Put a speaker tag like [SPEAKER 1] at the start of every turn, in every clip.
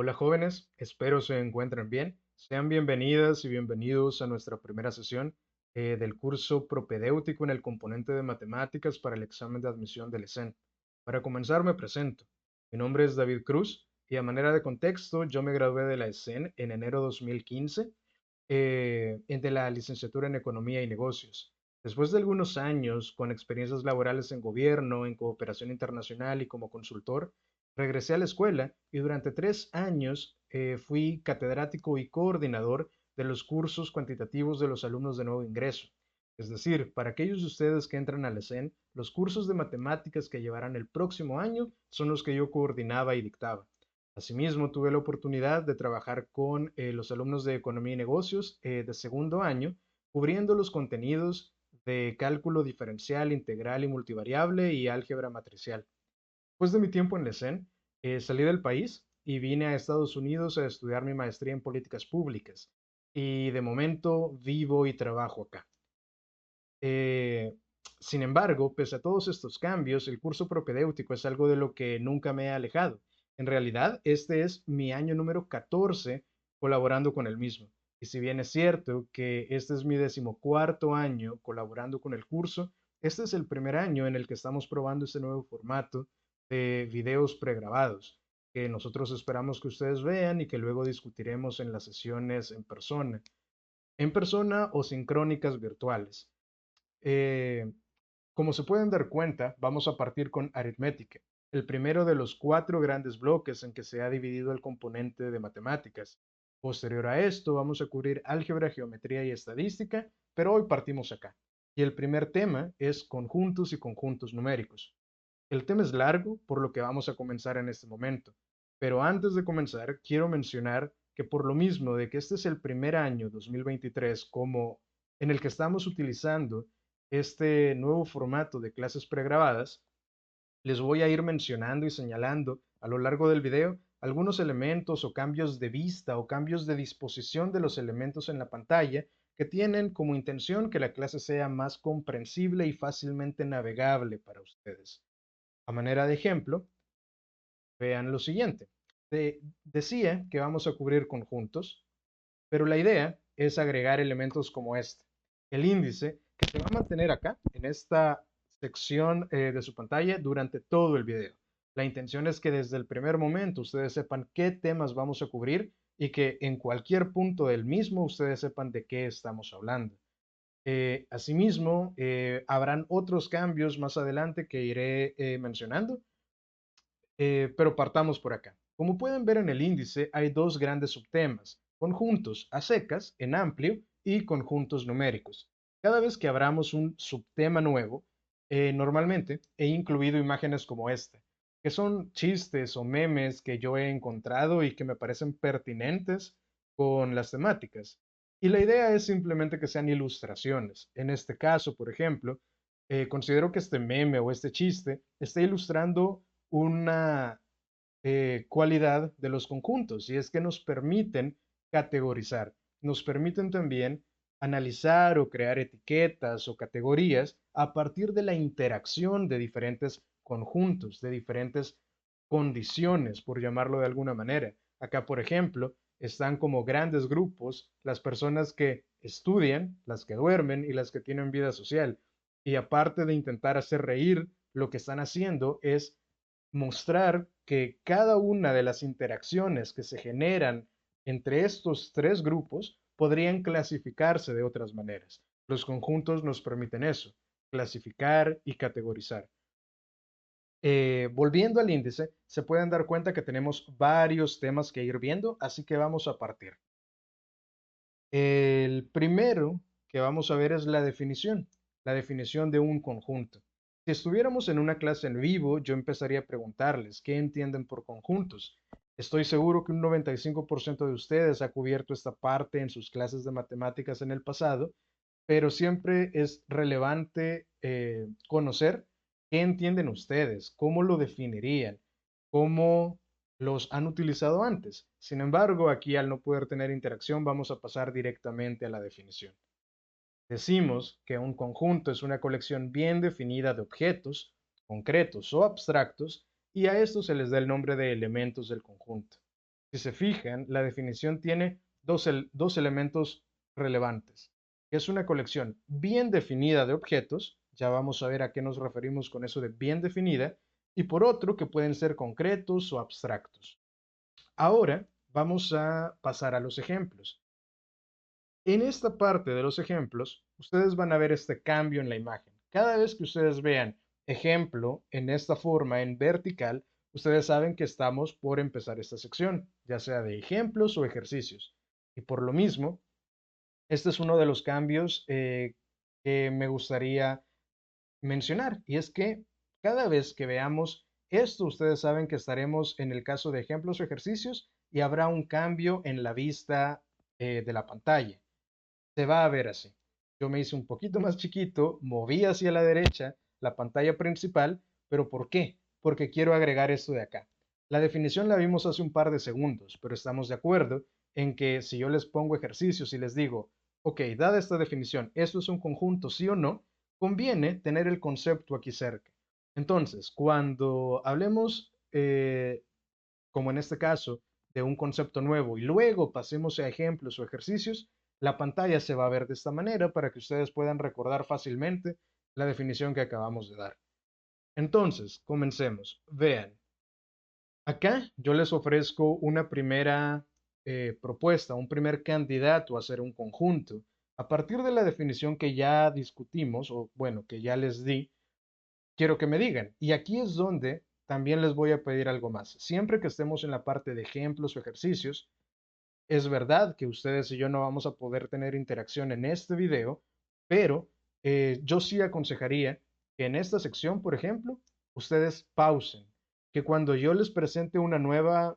[SPEAKER 1] Hola jóvenes, espero se encuentren bien. Sean bienvenidas y bienvenidos a nuestra primera sesión del curso propedéutico en el componente de matemáticas para el examen de admisión del ESEN. Para comenzar me presento. Mi nombre es David Cruz y a manera de contexto yo me gradué de la ESEN en enero 2015 de la licenciatura en Economía y Negocios. Después de algunos años con experiencias laborales en gobierno, en cooperación internacional y como consultor, regresé a la escuela y durante 3 años fui catedrático y coordinador de los cursos cuantitativos de los alumnos de nuevo ingreso. Es decir, para aquellos de ustedes que entran a la ESEN, los cursos de matemáticas que llevarán el próximo año son los que yo coordinaba y dictaba. Asimismo, tuve la oportunidad de trabajar con los alumnos de Economía y Negocios de segundo año, cubriendo los contenidos de cálculo diferencial, integral y multivariable y álgebra matricial. Después de mi tiempo en la ESEN, salí del país y vine a Estados Unidos a estudiar mi maestría en políticas públicas. Y de momento vivo y trabajo acá. Eh, Sin embargo, pese a todos estos cambios, el curso propedéutico es algo de lo que nunca me he alejado. En realidad, este es mi año número 14 colaborando con el mismo. Y si bien es cierto que este es mi 14º año colaborando con el curso, este es el primer año en el que estamos probando este nuevo formato de videos pregrabados, que nosotros esperamos que ustedes vean y que luego discutiremos en las sesiones en persona o sincrónicas virtuales. Eh, Como se pueden dar cuenta, vamos a partir con aritmética, el primero de los 4 grandes bloques en que se ha dividido el componente de matemáticas. Posterior a esto, vamos a cubrir álgebra, geometría y estadística, pero hoy partimos acá. Y el primer tema es conjuntos y conjuntos numéricos. El tema es largo, por lo que vamos a comenzar en este momento. Pero antes de comenzar, quiero mencionar que por lo mismo de que este es el primer año 2023 como en el que estamos utilizando este nuevo formato de clases pregrabadas, les voy a ir mencionando y señalando a lo largo del video algunos elementos o cambios de vista o cambios de disposición de los elementos en la pantalla que tienen como intención que la clase sea más comprensible y fácilmente navegable para ustedes. A manera de ejemplo, vean lo siguiente. Decía que vamos a cubrir conjuntos, pero la idea es agregar elementos como este. El índice que se va a mantener acá, en esta sección de su pantalla, durante todo el video. La intención es que desde el primer momento ustedes sepan qué temas vamos a cubrir y que en cualquier punto del mismo ustedes sepan de qué estamos hablando. Asimismo, habrán otros cambios más adelante que iré mencionando, pero partamos por acá. Como pueden ver en el índice, hay dos grandes subtemas, conjuntos a secas en amplio y conjuntos numéricos. Cada vez que abramos un subtema nuevo, normalmente he incluido imágenes como esta, que son chistes o memes que yo he encontrado y que me parecen pertinentes con las temáticas. Y la idea es simplemente que sean ilustraciones. En este caso, por ejemplo, considero que este meme o este chiste está ilustrando una cualidad de los conjuntos y es que nos permiten categorizar, nos permiten también analizar o crear etiquetas o categorías a partir de la interacción de diferentes conjuntos, de diferentes condiciones, por llamarlo de alguna manera. Acá, por ejemplo, están como grandes grupos las personas que estudian, las que duermen y las que tienen vida social. Y aparte de intentar hacer reír, lo que están haciendo es mostrar que cada una de las interacciones que se generan entre estos tres grupos podrían clasificarse de otras maneras. Los conjuntos nos permiten eso, clasificar y categorizar. Volviendo al índice, se pueden dar cuenta que tenemos varios temas que ir viendo, así que vamos a partir. El primero que vamos a ver es la definición de un conjunto. Si estuviéramos en una clase en vivo, yo empezaría a preguntarles qué entienden por conjuntos. Estoy seguro que un 95% de ustedes ha cubierto esta parte en sus clases de matemáticas en el pasado, pero siempre es relevante conocer qué entienden ustedes, cómo lo definirían, cómo los han utilizado antes. Sin embargo, aquí al no poder tener interacción, vamos a pasar directamente a la definición. Decimos que un conjunto es una colección bien definida de objetos, concretos o abstractos, y a estos se les da el nombre de elementos del conjunto. Si se fijan, la definición tiene dos elementos relevantes, que es una colección bien definida de objetos, ya vamos a ver a qué nos referimos con eso de bien definida, y por otro, que pueden ser concretos o abstractos. Ahora vamos a pasar a los ejemplos. En esta parte de los ejemplos, ustedes van a ver este cambio en la imagen. Cada vez que ustedes vean ejemplo en esta forma, en vertical, ustedes saben que estamos por empezar esta sección, ya sea de ejemplos o ejercicios. Y por lo mismo, este es uno de los cambios que me gustaría mencionar. Y es que cada vez que veamos esto, ustedes saben que estaremos en el caso de ejemplos o ejercicios y habrá un cambio en la vista de la pantalla. Se va a ver así. Yo me hice un poquito más chiquito, moví hacia la derecha la pantalla principal, pero ¿por qué? Porque quiero agregar esto de acá. La definición la vimos hace un par de segundos, pero estamos de acuerdo en que si yo les pongo ejercicios y les digo, ok, dada esta definición, ¿esto es un conjunto, sí o no? Conviene tener el concepto aquí cerca. Entonces, cuando hablemos, como en este caso, de un concepto nuevo y luego pasemos a ejemplos o ejercicios, la pantalla se va a ver de esta manera para que ustedes puedan recordar fácilmente la definición que acabamos de dar. Entonces, comencemos. Vean, acá yo les ofrezco una primera propuesta, un primer candidato a hacer un conjunto. A partir de la definición que ya discutimos, o bueno, que ya les di, quiero que me digan. Y aquí es donde también les voy a pedir algo más. Siempre que estemos en la parte de ejemplos o ejercicios, es verdad que ustedes y yo no vamos a poder tener interacción en este video, pero yo sí aconsejaría que en esta sección, por ejemplo, ustedes pausen, que cuando yo les presente una nueva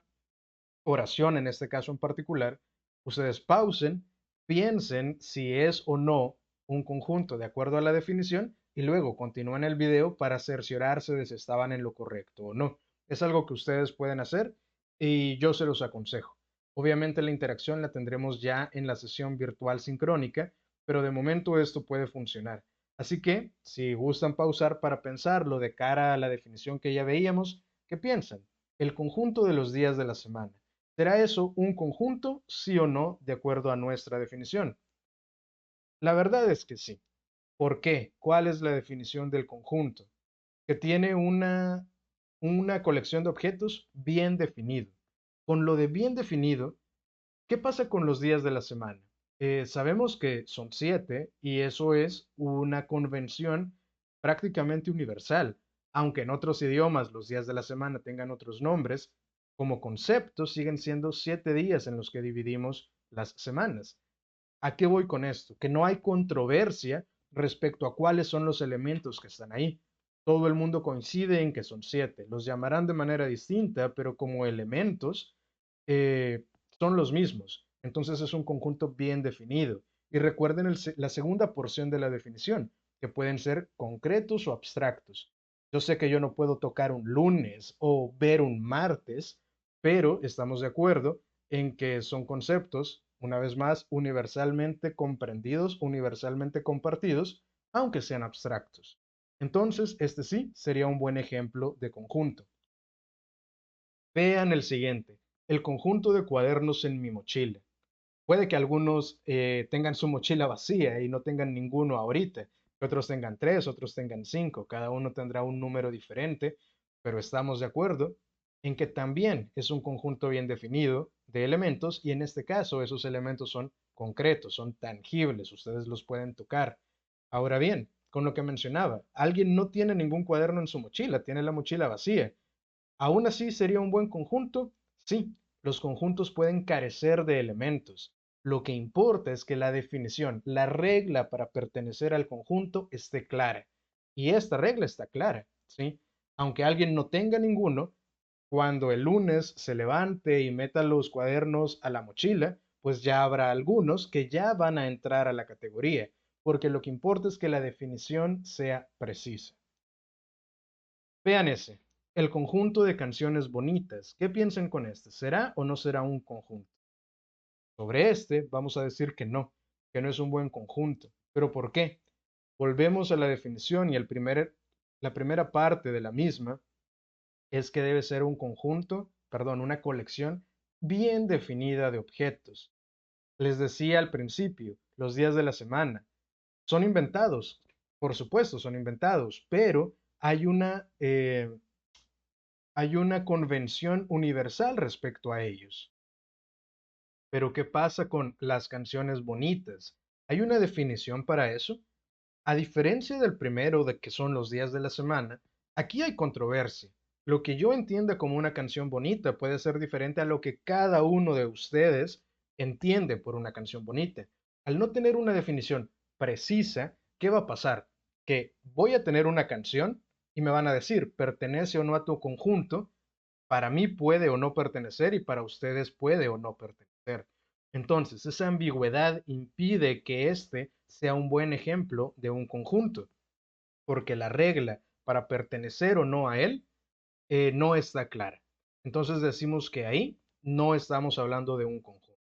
[SPEAKER 1] oración, en este caso en particular, ustedes pausen, piensen si es o no un conjunto de acuerdo a la definición y luego continúen el video para cerciorarse de si estaban en lo correcto o no. Es algo que ustedes pueden hacer y yo se los aconsejo. Obviamente la interacción la tendremos ya en la sesión virtual sincrónica, pero de momento esto puede funcionar. Así que, si gustan pausar para pensarlo de cara a la definición que ya veíamos, ¿qué piensan? El conjunto de los días de la semana. ¿Será eso un conjunto, sí o no, de acuerdo a nuestra definición? La verdad es que sí. ¿Por qué? ¿Cuál es la definición del conjunto? Que tiene una colección de objetos bien definido. Con lo de bien definido, ¿qué pasa con los días de la semana? Sabemos que son 7 y eso es una convención prácticamente universal, aunque en otros idiomas los días de la semana tengan otros nombres, como concepto siguen siendo 7 días en los que dividimos las semanas. ¿A qué voy con esto? Que no hay controversia respecto a cuáles son los elementos que están ahí. Todo el mundo coincide en que son 7. Los llamarán de manera distinta, pero como elementos eh, son los mismos. Entonces es un conjunto bien definido. Y recuerden la segunda porción de la definición, que pueden ser concretos o abstractos. Yo sé que yo no puedo tocar un lunes o ver un martes, pero estamos de acuerdo en que son conceptos, una vez más, universalmente comprendidos, universalmente compartidos, aunque sean abstractos. Entonces, este sí sería un buen ejemplo de conjunto. Vean el siguiente, el conjunto de cuadernos en mi mochila. Puede que algunos tengan su mochila vacía y no tengan ninguno ahorita, que otros tengan 3, otros tengan 5, cada uno tendrá un número diferente, pero estamos de acuerdo en que también es un conjunto bien definido de elementos y en este caso esos elementos son concretos, son tangibles, ustedes los pueden tocar. Ahora bien, con lo que mencionaba, alguien no tiene ningún cuaderno en su mochila, tiene la mochila vacía. ¿Aún así sería un buen conjunto? Sí, los conjuntos pueden carecer de elementos. Lo que importa es que la definición, la regla para pertenecer al conjunto esté clara. Y esta regla está clara, ¿sí? Aunque alguien no tenga ninguno, cuando el lunes se levante y meta los cuadernos a la mochila, pues ya habrá algunos que ya van a entrar a la categoría, porque lo que importa es que la definición sea precisa. Vean ese, el conjunto de canciones bonitas. ¿Qué piensan con este? ¿Será o no será un conjunto? Sobre este vamos a decir que no es un buen conjunto. ¿Pero por qué? Volvemos a la definición y la primera parte de la misma es que debe ser un conjunto, perdón, una colección bien definida de objetos. Les decía al principio, los días de la semana son inventados, por supuesto, son inventados, pero hay una convención universal respecto a ellos. Pero ¿qué pasa con las canciones bonitas? ¿Hay una definición para eso? A diferencia del primero, de que son los días de la semana, aquí hay controversia. Lo que yo entienda como una canción bonita puede ser diferente a lo que cada uno de ustedes entiende por una canción bonita. Al no tener una definición precisa, ¿qué va a pasar? Que voy a tener una canción y me van a decir, ¿pertenece o no a tu conjunto? Para mí puede o no pertenecer y para ustedes puede o no pertenecer. Entonces, esa ambigüedad impide que este sea un buen ejemplo de un conjunto, porque la regla para pertenecer o no a él no está clara. Entonces decimos que ahí no estamos hablando de un conjunto.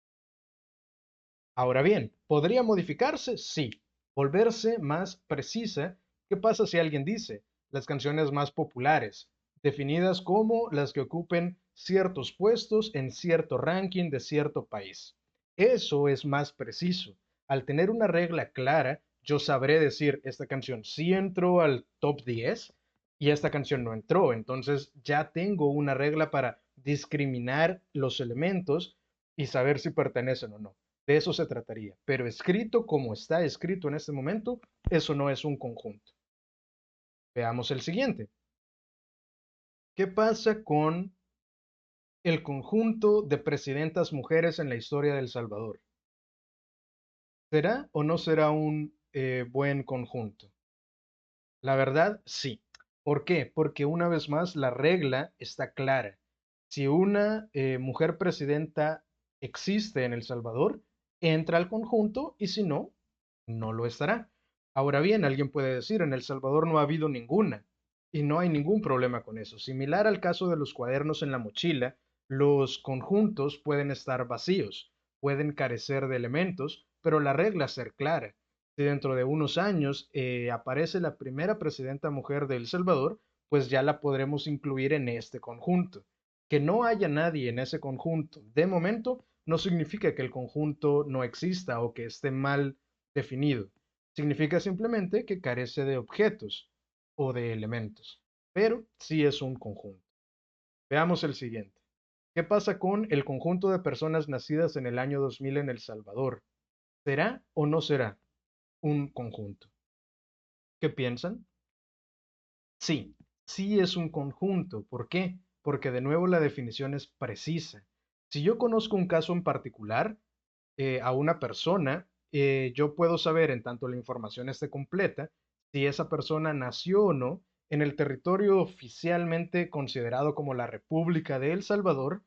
[SPEAKER 1] Ahora bien, ¿podría modificarse? Sí. Volverse más precisa. ¿Qué pasa si alguien dice las canciones más populares, definidas como las que ocupen ciertos puestos en cierto ranking de cierto país? Eso es más preciso. Al tener una regla clara, yo sabré decir, esta canción sí entró al top 10 y esta canción no entró. Entonces ya tengo una regla para discriminar los elementos y saber si pertenecen o no. De eso se trataría. Pero escrito como está escrito en este momento, eso no es un conjunto. Veamos el siguiente. ¿Qué pasa con el conjunto de presidentas mujeres en la historia de El Salvador? ¿Será o no será un buen conjunto? La verdad, sí. ¿Por qué? Porque una vez más la regla está clara. Si una mujer presidenta existe en El Salvador, entra al conjunto y si no, no lo estará. Ahora bien, alguien puede decir, en El Salvador no ha habido ninguna y no hay ningún problema con eso. Similar al caso de los cuadernos en la mochila, los conjuntos pueden estar vacíos, pueden carecer de elementos, pero la regla es ser clara. Si dentro de unos años aparece la primera presidenta mujer de El Salvador, pues ya la podremos incluir en este conjunto. Que no haya nadie en ese conjunto de momento no significa que el conjunto no exista o que esté mal definido. Significa simplemente que carece de objetos o de elementos, pero sí es un conjunto. Veamos el siguiente. ¿Qué pasa con el conjunto de personas nacidas en el año 2000 en El Salvador? ¿Será o no será un conjunto? ¿Qué piensan? Sí, sí es un conjunto. ¿Por qué? Porque de nuevo la definición es precisa. Si yo conozco un caso en particular, a una persona, yo puedo saber, en tanto la información esté completa, si esa persona nació o no en el territorio oficialmente considerado como la República de El Salvador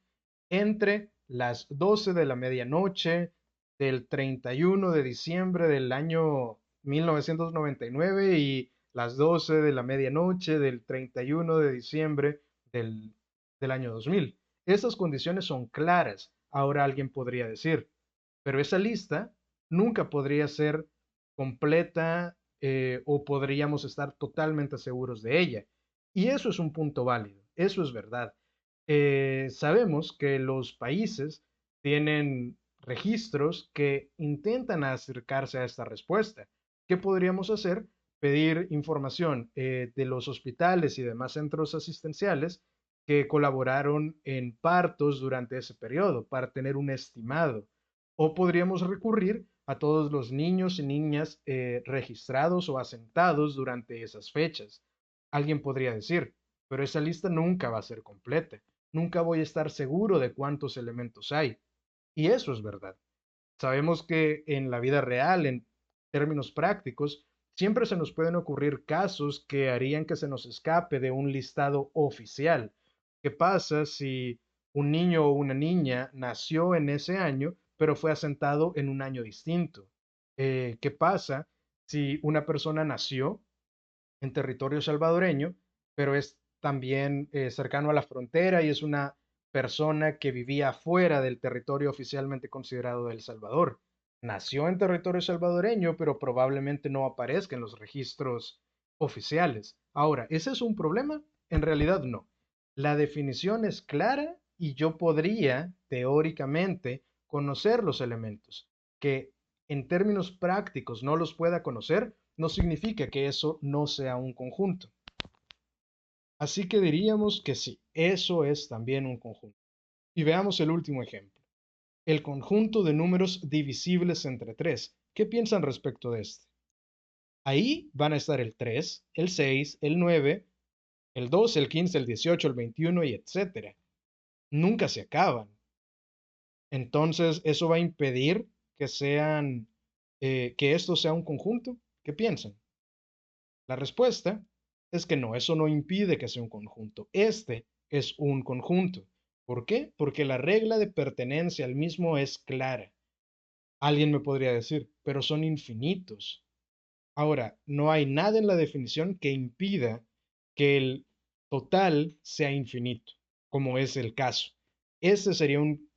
[SPEAKER 1] entre las 12 de la medianoche del 31 de diciembre del año 1999 y las 12 de la medianoche del 31 de diciembre del, del año 2000. Esas condiciones son claras. Ahora alguien podría decir, pero esa lista nunca podría ser completa o podríamos estar totalmente seguros de ella. Y eso es un punto válido, eso es verdad. Sabemos que los países tienen registros que intentan acercarse a esta respuesta. ¿Qué podríamos hacer? Pedir información de los hospitales y demás centros asistenciales que colaboraron en partos durante ese periodo para tener un estimado. O podríamos recurrir a todos los niños y niñas registrados o asentados durante esas fechas. Alguien podría decir, pero esa lista nunca va a ser completa. Nunca voy a estar seguro de cuántos elementos hay. Y eso es verdad. Sabemos que en la vida real, en términos prácticos, siempre se nos pueden ocurrir casos que harían que se nos escape de un listado oficial. ¿Qué pasa si un niño o una niña nació en ese año, pero fue asentado en un año distinto? ¿Qué pasa si una persona nació en territorio salvadoreño, pero es también cercano a la frontera y es una persona que vivía fuera del territorio oficialmente considerado de El Salvador? Nació en territorio salvadoreño, pero probablemente no aparezca en los registros oficiales. Ahora, ¿ese es un problema? En realidad no. La definición es clara y yo podría, teóricamente, conocer los elementos. Que en términos prácticos no los pueda conocer, no significa que eso no sea un conjunto. Así que diríamos que sí, eso es también un conjunto. Y veamos el último ejemplo. El conjunto de números divisibles entre 3. ¿Qué piensan respecto de este? Ahí van a estar el 3, el 6, el 9, el 12, el 15, el 18, el 21 y etcétera. Nunca se acaban. Entonces, ¿eso va a impedir que que esto sea un conjunto? ¿Qué piensan? La respuesta es que no, eso no impide que sea un conjunto. Este es un conjunto. ¿Por qué? Porque la regla de pertenencia al mismo es clara. Alguien me podría decir, pero son infinitos. Ahora, no hay nada en la definición que impida que el total sea infinito, como es el caso. Ese sería un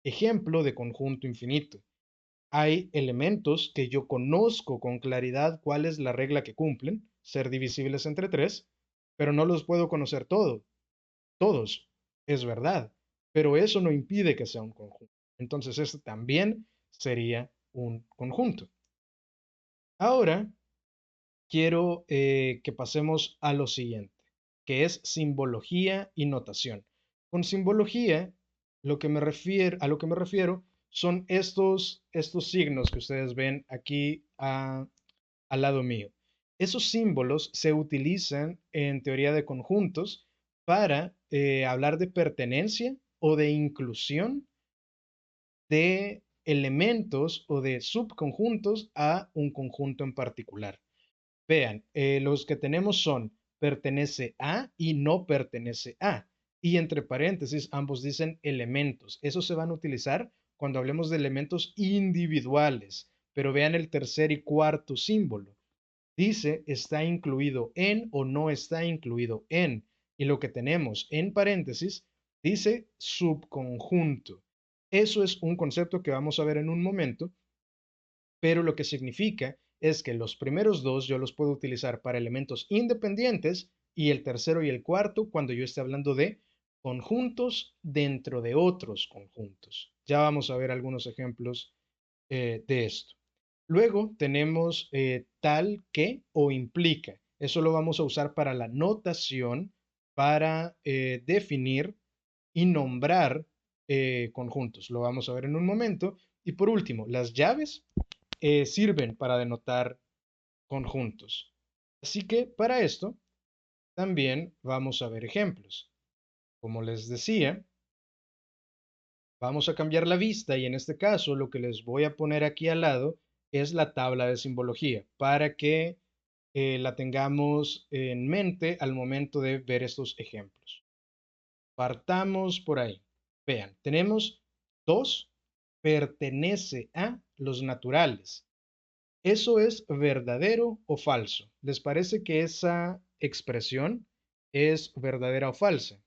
[SPEAKER 1] ejemplo de conjunto infinito. Hay elementos que yo conozco con claridad cuál es la regla que cumplen, ser divisibles entre 3, pero no los puedo conocer todos, es verdad, pero eso no impide que sea un conjunto. Entonces, este también sería un conjunto. Ahora, quiero que pasemos a lo siguiente, que es simbología y notación. Con simbología, a lo que me refiero son estos signos que ustedes ven aquí al lado mío. Esos símbolos se utilizan en teoría de conjuntos para hablar de pertenencia o de inclusión de elementos o de subconjuntos a un conjunto en particular. Vean, los que tenemos son pertenece a y no pertenece a. Y entre paréntesis, ambos dicen elementos. Esos se van a utilizar cuando hablemos de elementos individuales. Pero vean el tercer y cuarto símbolo. Dice está incluido en o no está incluido en. Y lo que tenemos en paréntesis dice subconjunto. Eso es un concepto que vamos a ver en un momento, pero lo que significa es que los primeros dos yo los puedo utilizar para elementos independientes y el tercero y el cuarto cuando yo esté hablando de conjuntos dentro de otros conjuntos. Ya vamos a ver algunos ejemplos de esto. Luego tenemos tal que o implica. Eso lo vamos a usar para la notación, para definir y nombrar conjuntos. Lo vamos a ver en un momento. Y por último, las llaves sirven para denotar conjuntos. Así que para esto también vamos a ver ejemplos. Como les decía, vamos a cambiar la vista y en este caso lo que les voy a poner aquí al lado es la tabla de simbología para que la tengamos en mente al momento de ver estos ejemplos. Partamos por ahí. Vean, tenemos 2, pertenece a los naturales. ¿Eso es verdadero o falso? ¿Les parece que esa expresión es verdadera o falsa?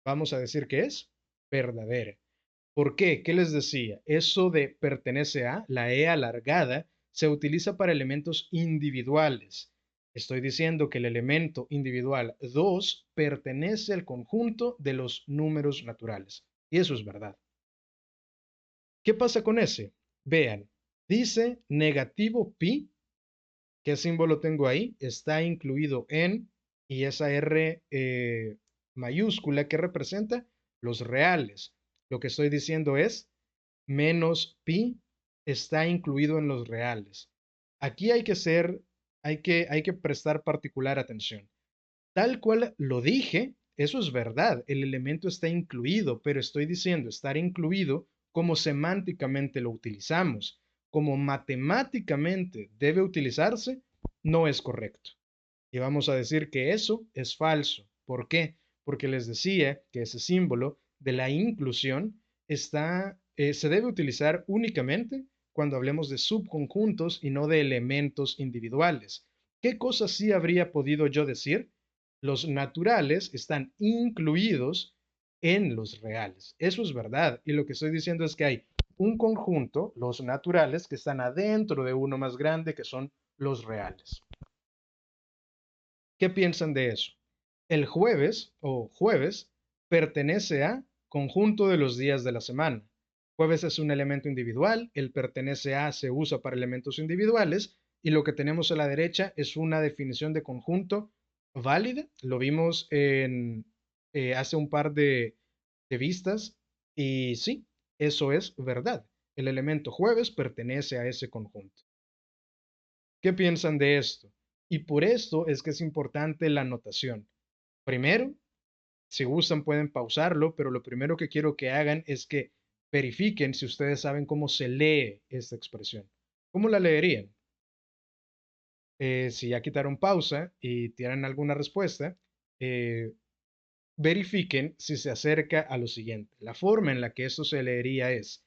[SPEAKER 1] Vamos a decir que es verdadera. ¿Por qué? ¿Qué les decía? Eso de pertenece a, la E alargada, se utiliza para elementos individuales. Estoy diciendo que el elemento individual 2 pertenece al conjunto de los números naturales. Y eso es verdad. ¿Qué pasa con ese? Vean, dice negativo pi. ¿Qué símbolo tengo ahí? Está incluido en, y esa R mayúscula que representa los reales. Lo que estoy diciendo es menos pi está incluido en los reales. Aquí hay que prestar particular atención. Tal cual lo dije, eso es verdad, el elemento está incluido, pero estoy diciendo estar incluido como semánticamente lo utilizamos, como matemáticamente debe utilizarse, no es correcto. Y vamos a decir que eso es falso. ¿Por qué? Porque les decía que ese símbolo de la inclusión se debe utilizar únicamente cuando hablemos de subconjuntos y no de elementos individuales. ¿Qué cosas sí habría podido yo decir? Los naturales están incluidos en los reales. Eso es verdad. Y lo que estoy diciendo es que hay un conjunto, los naturales, que están adentro de uno más grande, que son los reales. ¿Qué piensan de eso? El jueves o jueves pertenece a conjunto de los días de la semana. Jueves es un elemento individual, el pertenece a se usa para elementos individuales y lo que tenemos a la derecha es una definición de conjunto válida. Lo vimos hace un par de vistas y sí, eso es verdad. El elemento jueves pertenece a ese conjunto. ¿Qué piensan de esto? Y por esto es que es importante la notación. Primero, si gustan pueden pausarlo, pero lo primero que quiero que hagan es que verifiquen si ustedes saben cómo se lee esta expresión. ¿Cómo la leerían? Si ya quitaron pausa y tienen alguna respuesta, eh, verifiquen si se acerca a lo siguiente. La forma en la que esto se leería es: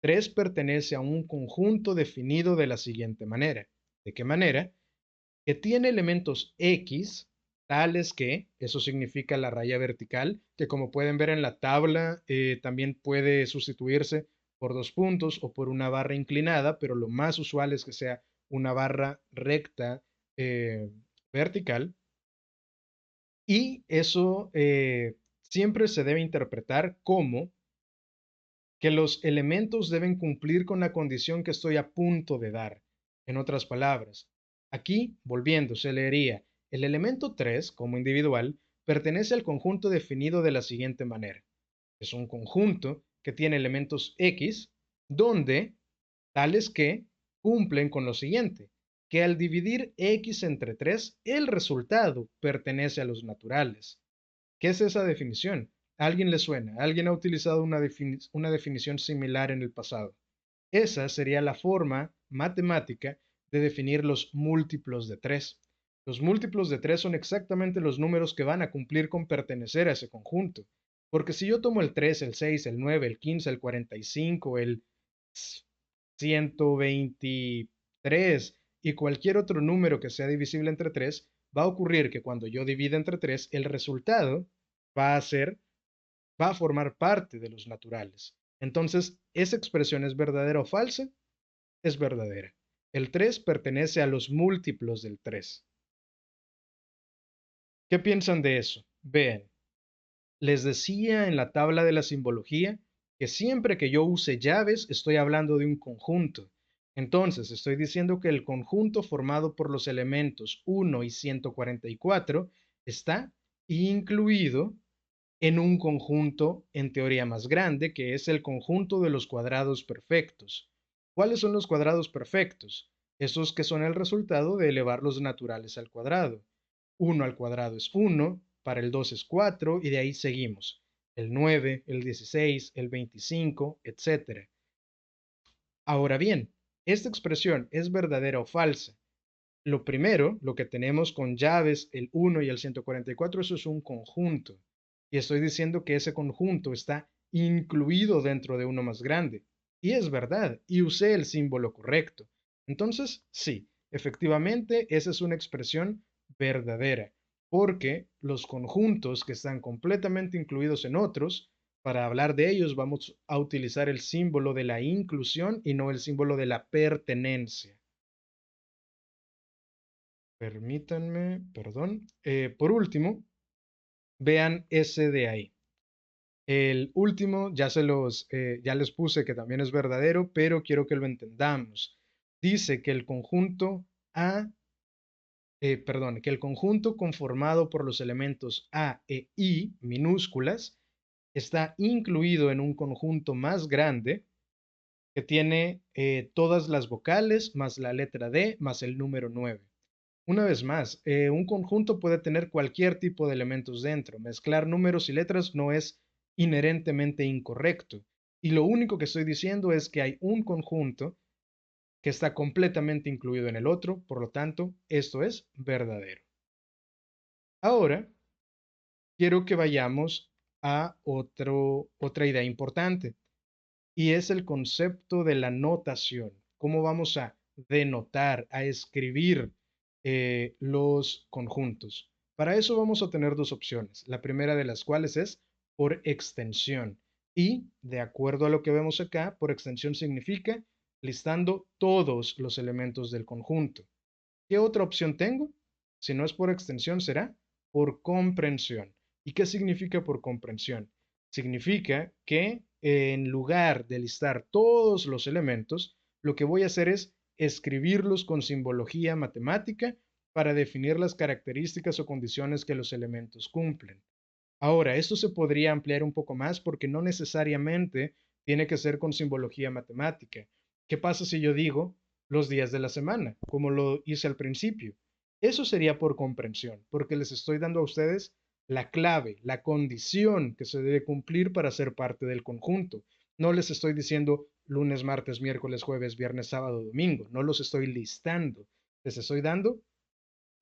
[SPEAKER 1] 3 pertenece a un conjunto definido de la siguiente manera. ¿De qué manera? Que tiene elementos X tales que, eso significa la raya vertical, que como pueden ver en la tabla, también puede sustituirse por dos puntos o por una barra inclinada, pero lo más usual es que sea una barra recta eh, vertical. Y eso siempre se debe interpretar como que los elementos deben cumplir con la condición que estoy a punto de dar. En otras palabras, aquí, volviendo, se leería: el elemento 3, como individual, pertenece al conjunto definido de la siguiente manera. Es un conjunto que tiene elementos X, donde tales que cumplen con lo siguiente, que al dividir X entre 3, el resultado pertenece a los naturales. ¿Qué es esa definición? ¿A alguien le suena? ¿Alguien ha utilizado una definición similar en el pasado? Esa sería la forma matemática de definir los múltiplos de 3. Los múltiplos de 3 son exactamente los números que van a cumplir con pertenecer a ese conjunto. Porque si yo tomo el 3, el 6, el 9, el 15, el 45, el 123 y cualquier otro número que sea divisible entre 3, va a ocurrir que cuando yo divida entre 3, el resultado va a ser, va a formar parte de los naturales. Entonces, ¿esa expresión es verdadera o falsa? Es verdadera. El 3 pertenece a los múltiplos del 3. ¿Qué piensan de eso? Vean, les decía en la tabla de la simbología que siempre que yo use llaves estoy hablando de un conjunto. Entonces, estoy diciendo que el conjunto formado por los elementos 1 y 144 está incluido en un conjunto en teoría más grande, que es el conjunto de los cuadrados perfectos. ¿Cuáles son los cuadrados perfectos? Esos que son el resultado de elevar los naturales al cuadrado. 1 al cuadrado es 1, para el 2 es 4 y de ahí seguimos. El 9, el 16, el 25, etc. Ahora bien, esta expresión es verdadera o falsa. Lo primero, lo que tenemos con llaves, el 1 y el 144, eso es un conjunto. Y estoy diciendo que ese conjunto está incluido dentro de uno más grande. Y es verdad, y usé el símbolo correcto. Entonces, sí, efectivamente, esa es una expresión verdadera, porque los conjuntos que están completamente incluidos en otros, para hablar de ellos vamos a utilizar el símbolo de la inclusión y no el símbolo de la pertenencia. Permítanme, perdón. Por último, vean ese de ahí. El último ya les puse que también es verdadero, pero quiero que lo entendamos. Dice que el conjunto que el conjunto conformado por los elementos A e I minúsculas está incluido en un conjunto más grande que tiene todas las vocales más la letra D más el número 9. Una vez más, un conjunto puede tener cualquier tipo de elementos dentro. Mezclar números y letras no es inherentemente incorrecto. Y lo único que estoy diciendo es que hay un conjunto que está completamente incluido en el otro, por lo tanto, esto es verdadero. Ahora, quiero que vayamos a otra idea importante, y es el concepto de la notación. ¿Cómo vamos a denotar, a escribir los conjuntos? Para eso vamos a tener dos opciones, la primera de las cuales es por extensión. Y de acuerdo a lo que vemos acá, por extensión significa listando todos los elementos del conjunto. ¿Qué otra opción tengo? Si no es por extensión, será por comprensión. ¿Y qué significa por comprensión? Significa que en lugar de listar todos los elementos, lo que voy a hacer es escribirlos con simbología matemática para definir las características o condiciones que los elementos cumplen. Ahora, esto se podría ampliar un poco más porque no necesariamente tiene que ser con simbología matemática. ¿Qué pasa si yo digo los días de la semana, como lo hice al principio? Eso sería por comprensión, porque les estoy dando a ustedes la clave, la condición que se debe cumplir para ser parte del conjunto. No les estoy diciendo lunes, martes, miércoles, jueves, viernes, sábado, domingo. No los estoy listando. Les estoy dando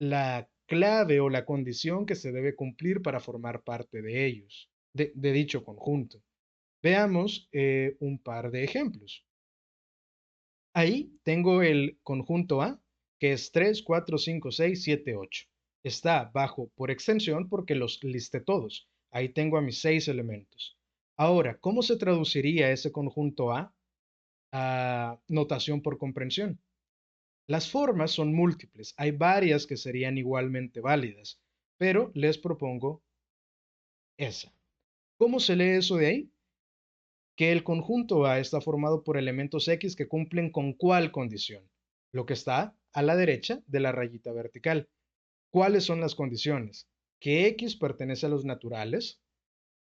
[SPEAKER 1] la clave o la condición que se debe cumplir para formar parte de ellos, de dicho conjunto. Veamos un par de ejemplos. Ahí tengo el conjunto A, que es 3, 4, 5, 6, 7, 8. Está bajo por extensión porque los listé todos. Ahí tengo a mis 6 elementos. Ahora, ¿cómo se traduciría ese conjunto a notación por comprensión? Las formas son múltiples, hay varias que serían igualmente válidas, pero les propongo esa. ¿Cómo se lee eso de ahí? Que el conjunto A está formado por elementos X que cumplen con ¿cuál condición? Lo que está a la derecha de la rayita vertical. ¿Cuáles son las condiciones? Que X pertenece a los naturales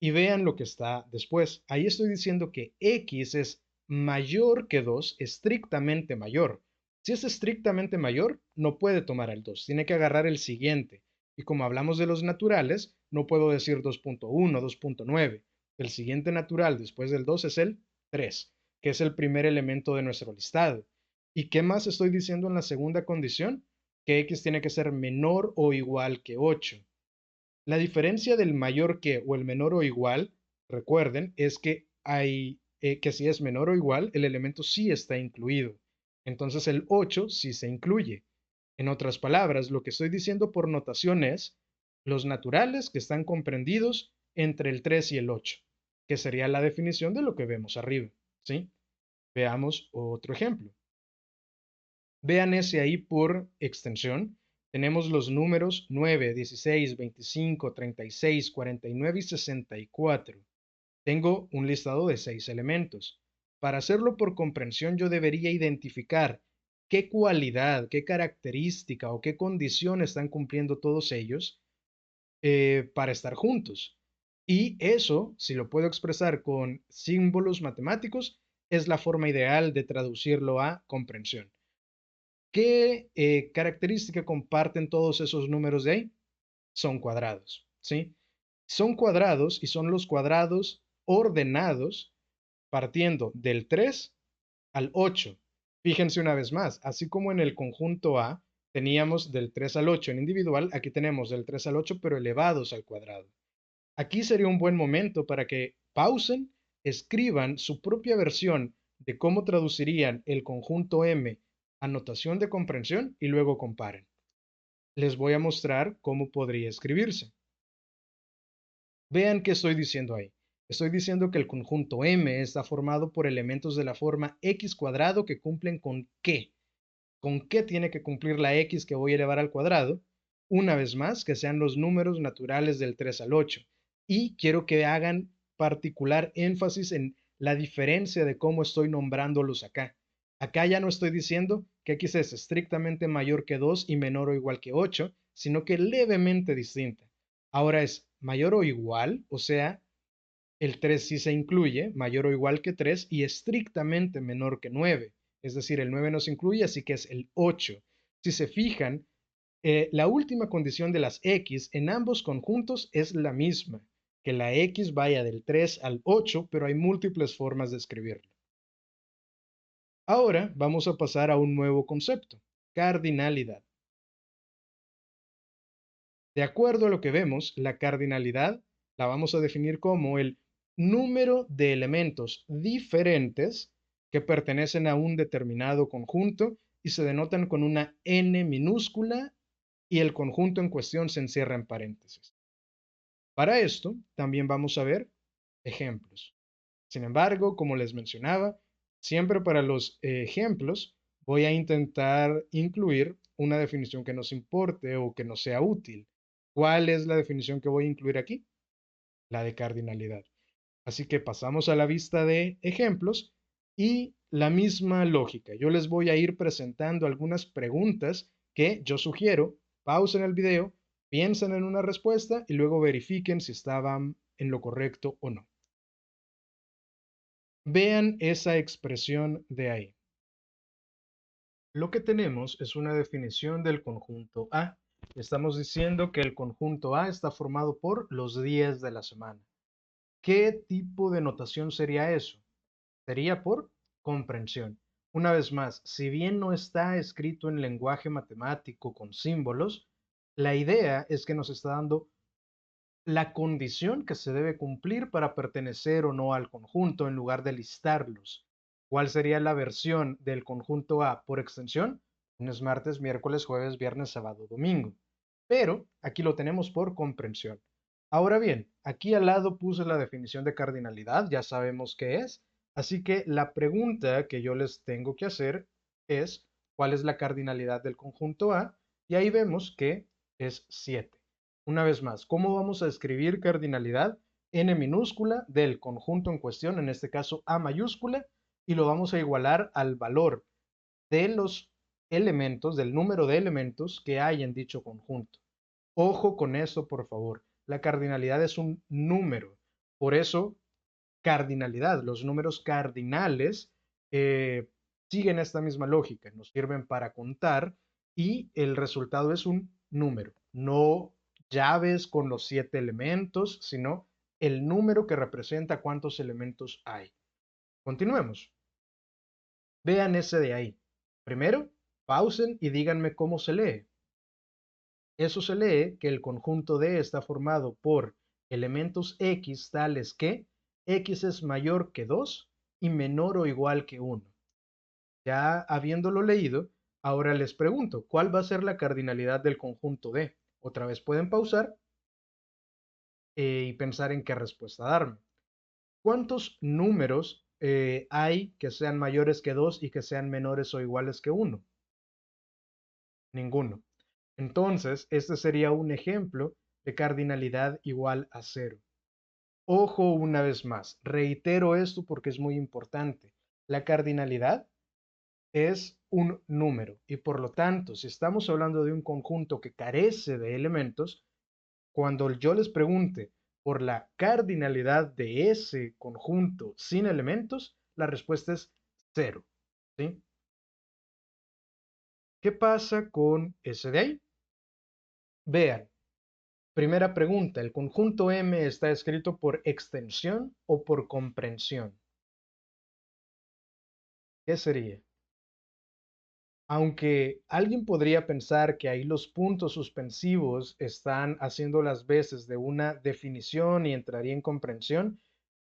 [SPEAKER 1] y vean lo que está después. Ahí estoy diciendo que X es mayor que 2, estrictamente mayor. Si es estrictamente mayor, no puede tomar el 2, tiene que agarrar el siguiente. Y como hablamos de los naturales, no puedo decir 2.1, 2.9. El siguiente natural después del 2 es el 3, que es el primer elemento de nuestro listado. ¿Y qué más estoy diciendo en la segunda condición? Que X tiene que ser menor o igual que 8. La diferencia del mayor que o el menor o igual, recuerden, es que hay que si es menor o igual, el elemento sí está incluido. Entonces el 8 sí se incluye. En otras palabras, lo que estoy diciendo por notación es los naturales que están comprendidos entre el 3 y el 8, que sería la definición de lo que vemos arriba, ¿sí? Veamos otro ejemplo. Vean ese ahí por extensión. Tenemos los números 9, 16, 25, 36, 49 y 64. Tengo un listado de 6 elementos. Para hacerlo por comprensión, yo debería identificar qué cualidad, qué característica o qué condición están cumpliendo todos ellos para estar juntos. Y eso, si lo puedo expresar con símbolos matemáticos, es la forma ideal de traducirlo a comprensión. ¿Qué característica comparten todos esos números de ahí? Son cuadrados, ¿sí? Son cuadrados y son los cuadrados ordenados partiendo del 3 al 8. Fíjense una vez más, así como en el conjunto A teníamos del 3 al 8 en individual, aquí tenemos del 3 al 8 pero elevados al cuadrado. Aquí sería un buen momento para que pausen, escriban su propia versión de cómo traducirían el conjunto M a notación de comprensión y luego comparen. Les voy a mostrar cómo podría escribirse. Vean qué estoy diciendo ahí. Estoy diciendo que el conjunto M está formado por elementos de la forma x cuadrado que cumplen con qué. ¿Con qué tiene que cumplir la x que voy a elevar al cuadrado? Una vez más, que sean los números naturales del 3 al 8. Y quiero que hagan particular énfasis en la diferencia de cómo estoy nombrándolos acá. Acá ya no estoy diciendo que x es estrictamente mayor que 2 y menor o igual que 8, sino que levemente distinta. Ahora es mayor o igual, o sea, el 3 sí se incluye, mayor o igual que 3 y estrictamente menor que 9. Es decir, el 9 no se incluye, así que es el 8. Si se fijan, la última condición de las X en ambos conjuntos es la misma, que la X vaya del 3 al 8, pero hay múltiples formas de escribirlo. Ahora vamos a pasar a un nuevo concepto, cardinalidad. De acuerdo a lo que vemos, la cardinalidad la vamos a definir como el número de elementos diferentes que pertenecen a un determinado conjunto y se denotan con una n minúscula y el conjunto en cuestión se encierra en paréntesis. Para esto, también vamos a ver ejemplos. Sin embargo, como les mencionaba, siempre para los ejemplos voy a intentar incluir una definición que nos importe o que nos sea útil. ¿Cuál es la definición que voy a incluir aquí? La de cardinalidad. Así que pasamos a la vista de ejemplos y la misma lógica. Yo les voy a ir presentando algunas preguntas que yo sugiero. Pausen el video, piensen en una respuesta y luego verifiquen si estaban en lo correcto o no. Vean esa expresión de ahí. Lo que tenemos es una definición del conjunto A. Estamos diciendo que el conjunto A está formado por los días de la semana. ¿Qué tipo de notación sería eso? Sería por comprensión. Una vez más, si bien no está escrito en lenguaje matemático con símbolos, la idea es que nos está dando la condición que se debe cumplir para pertenecer o no al conjunto en lugar de listarlos. ¿Cuál sería la versión del conjunto A por extensión? Lunes, martes, miércoles, jueves, viernes, sábado, domingo. Pero aquí lo tenemos por comprensión. Ahora bien, aquí al lado puse la definición de cardinalidad, ya sabemos qué es. Así que la pregunta que yo les tengo que hacer es, ¿cuál es la cardinalidad del conjunto A? Y ahí vemos que es 7. Una vez más, ¿cómo vamos a escribir cardinalidad? N minúscula del conjunto en cuestión, en este caso A mayúscula, y lo vamos a igualar al valor de los elementos, del número de elementos que hay en dicho conjunto. Ojo con eso, por favor. La cardinalidad es un número. Por eso, cardinalidad, los números cardinales eh, siguen esta misma lógica, nos sirven para contar y el resultado es un número, no llaves con los 7 elementos, sino el número que representa cuántos elementos hay. Continuemos. Vean ese de ahí. Primero, pausen y díganme cómo se lee. Eso se lee que el conjunto D está formado por elementos X tales que X es mayor que 2 y menor o igual que 1. Ya habiéndolo leído, ahora les pregunto, ¿cuál va a ser la cardinalidad del conjunto D? Otra vez pueden pausar y pensar en qué respuesta darme. ¿Cuántos números hay que sean mayores que 2 y que sean menores o iguales que 1? Ninguno. Entonces, este sería un ejemplo de cardinalidad igual a 0. Ojo una vez más, reitero esto porque es muy importante. La cardinalidad es un número y por lo tanto, si estamos hablando de un conjunto que carece de elementos, cuando yo les pregunte por la cardinalidad de ese conjunto sin elementos, la respuesta es 0. ¿Sí? ¿Qué pasa con ese de ahí? Vean, primera pregunta, ¿el conjunto M está escrito por extensión o por comprensión? ¿Qué sería? Aunque alguien podría pensar que ahí los puntos suspensivos están haciendo las veces de una definición y entraría en comprensión,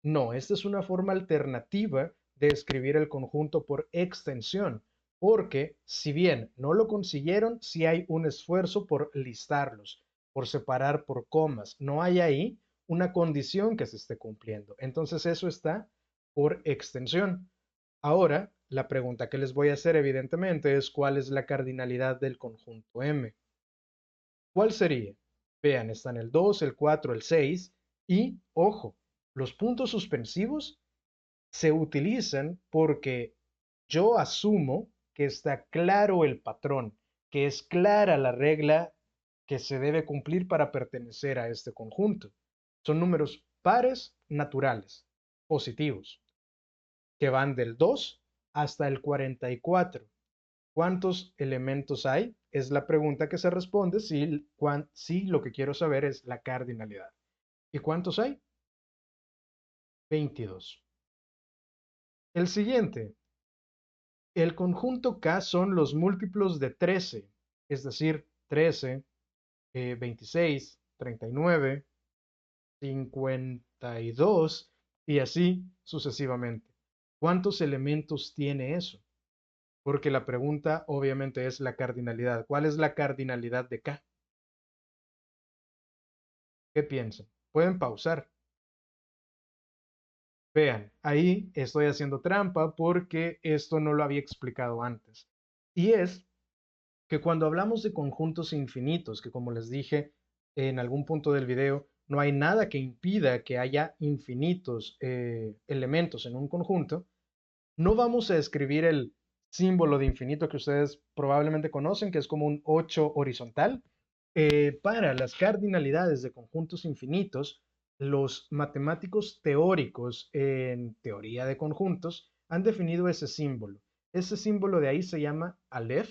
[SPEAKER 1] no, esta es una forma alternativa de escribir el conjunto por extensión, porque si bien no lo consiguieron, sí hay un esfuerzo por listarlos, por separar por comas. No hay ahí una condición que se esté cumpliendo. Entonces eso está por extensión. Ahora, la pregunta que les voy a hacer evidentemente es ¿cuál es la cardinalidad del conjunto M? ¿Cuál sería? Vean, están el 2, el 4, el 6 y, ojo, los puntos suspensivos se utilizan porque yo asumo que está claro el patrón, que es clara la regla que se debe cumplir para pertenecer a este conjunto. Son números pares naturales, positivos, que van del 2 hasta el 44. ¿Cuántos elementos hay? Es la pregunta que se responde si lo que quiero saber es la cardinalidad. ¿Y cuántos hay? 22. El siguiente, el conjunto K son los múltiplos de 13, es decir, 13, 26, 39, 52 y así sucesivamente. ¿Cuántos elementos tiene eso? Porque la pregunta obviamente es la cardinalidad. ¿Cuál es la cardinalidad de K? ¿Qué piensan? Pueden pausar. Vean, ahí estoy haciendo trampa porque esto no lo había explicado antes. Y es que cuando hablamos de conjuntos infinitos, que como les dije en algún punto del video, no hay nada que impida que haya infinitos elementos en un conjunto, no vamos a escribir el símbolo de infinito que ustedes probablemente conocen, que es como un 8 horizontal. Para las cardinalidades de conjuntos infinitos, los matemáticos teóricos en teoría de conjuntos han definido ese símbolo. Ese símbolo de ahí se llama Aleph,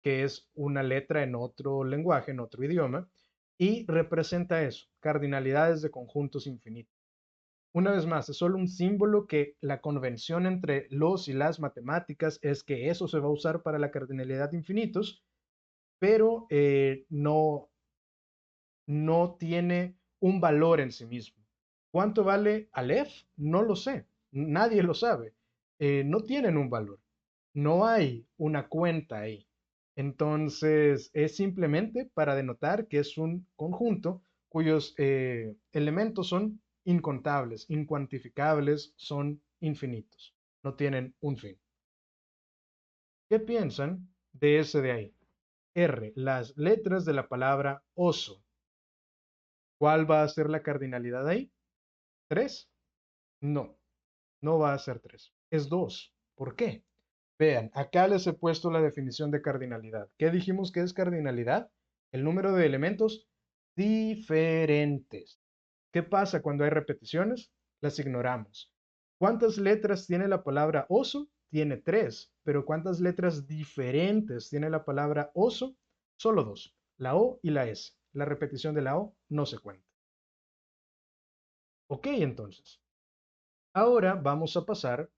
[SPEAKER 1] que es una letra en otro lenguaje, en otro idioma, y representa eso, cardinalidades de conjuntos infinitos. Una vez más, es solo un símbolo que la convención entre los y las matemáticas es que eso se va a usar para la cardinalidad de infinitos, pero no tiene un valor en sí mismo. ¿Cuánto vale Aleph? No lo sé, nadie lo sabe. No tienen un valor, no hay una cuenta ahí. Entonces, es simplemente para denotar que es un conjunto cuyos elementos son incontables, incuantificables, son infinitos, no tienen un fin. ¿Qué piensan de ese de ahí? R, las letras de la palabra oso. ¿Cuál va a ser la cardinalidad ahí? ¿Tres? No, no va a ser tres. Es dos. ¿Por qué? Vean, acá les he puesto la definición de cardinalidad. ¿Qué dijimos que es cardinalidad? El número de elementos diferentes. ¿Qué pasa cuando hay repeticiones? Las ignoramos. ¿Cuántas letras tiene la palabra oso? Tiene tres. Pero ¿cuántas letras diferentes tiene la palabra oso? Solo dos. La O y la S. La repetición de la O no se cuenta. Ok, entonces. Ahora vamos a pasar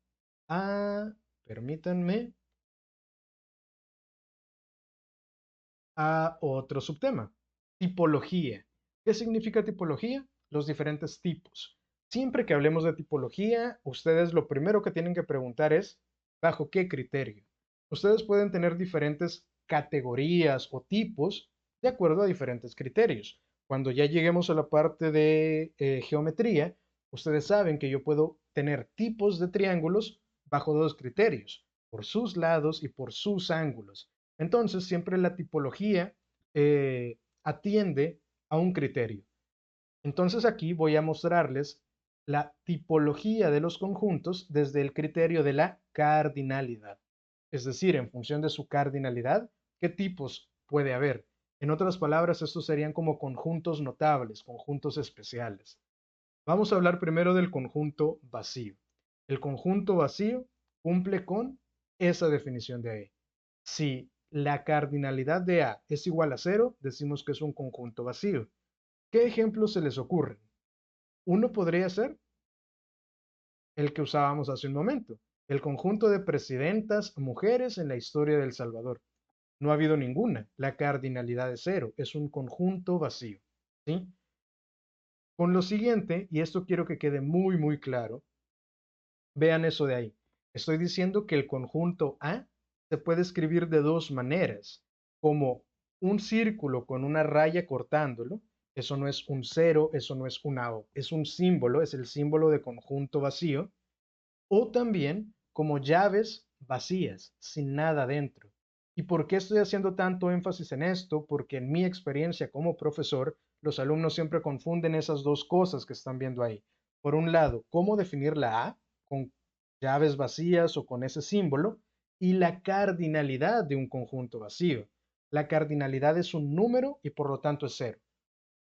[SPEAKER 1] a, permítanme, a otro subtema. Tipología. ¿Qué significa tipología? Los diferentes tipos. Siempre que hablemos de tipología, ustedes lo primero que tienen que preguntar es, ¿bajo qué criterio? Ustedes pueden tener diferentes categorías o tipos de acuerdo a diferentes criterios. Cuando ya lleguemos a la parte de geometría, ustedes saben que yo puedo tener tipos de triángulos bajo dos criterios, por sus lados y por sus ángulos. Entonces, siempre la tipología atiende a un criterio. Entonces, aquí voy a mostrarles la tipología de los conjuntos desde el criterio de la cardinalidad. Es decir, en función de su cardinalidad, ¿qué tipos puede haber? En otras palabras, estos serían como conjuntos notables, conjuntos especiales. Vamos a hablar primero del conjunto vacío. El conjunto vacío cumple con esa definición de ahí. Si la cardinalidad de A es igual a cero, decimos que es un conjunto vacío. ¿Qué ejemplos se les ocurren? Uno podría ser el que usábamos hace un momento, el conjunto de presidentas mujeres en la historia de El Salvador. No ha habido ninguna. La cardinalidad es cero. Es un conjunto vacío. ¿Sí? Con lo siguiente, y esto quiero que quede muy, muy claro, vean eso de ahí. Estoy diciendo que el conjunto A se puede escribir de dos maneras, como un círculo con una raya cortándolo. Eso no es un cero, eso no es una O, es un símbolo, es el símbolo de conjunto vacío. O también como llaves vacías, sin nada dentro. ¿Y por qué estoy haciendo tanto énfasis en esto? Porque en mi experiencia como profesor, los alumnos siempre confunden esas dos cosas que están viendo ahí. Por un lado, cómo definir la A con llaves vacías o con ese símbolo y la cardinalidad de un conjunto vacío. La cardinalidad es un número y por lo tanto es cero.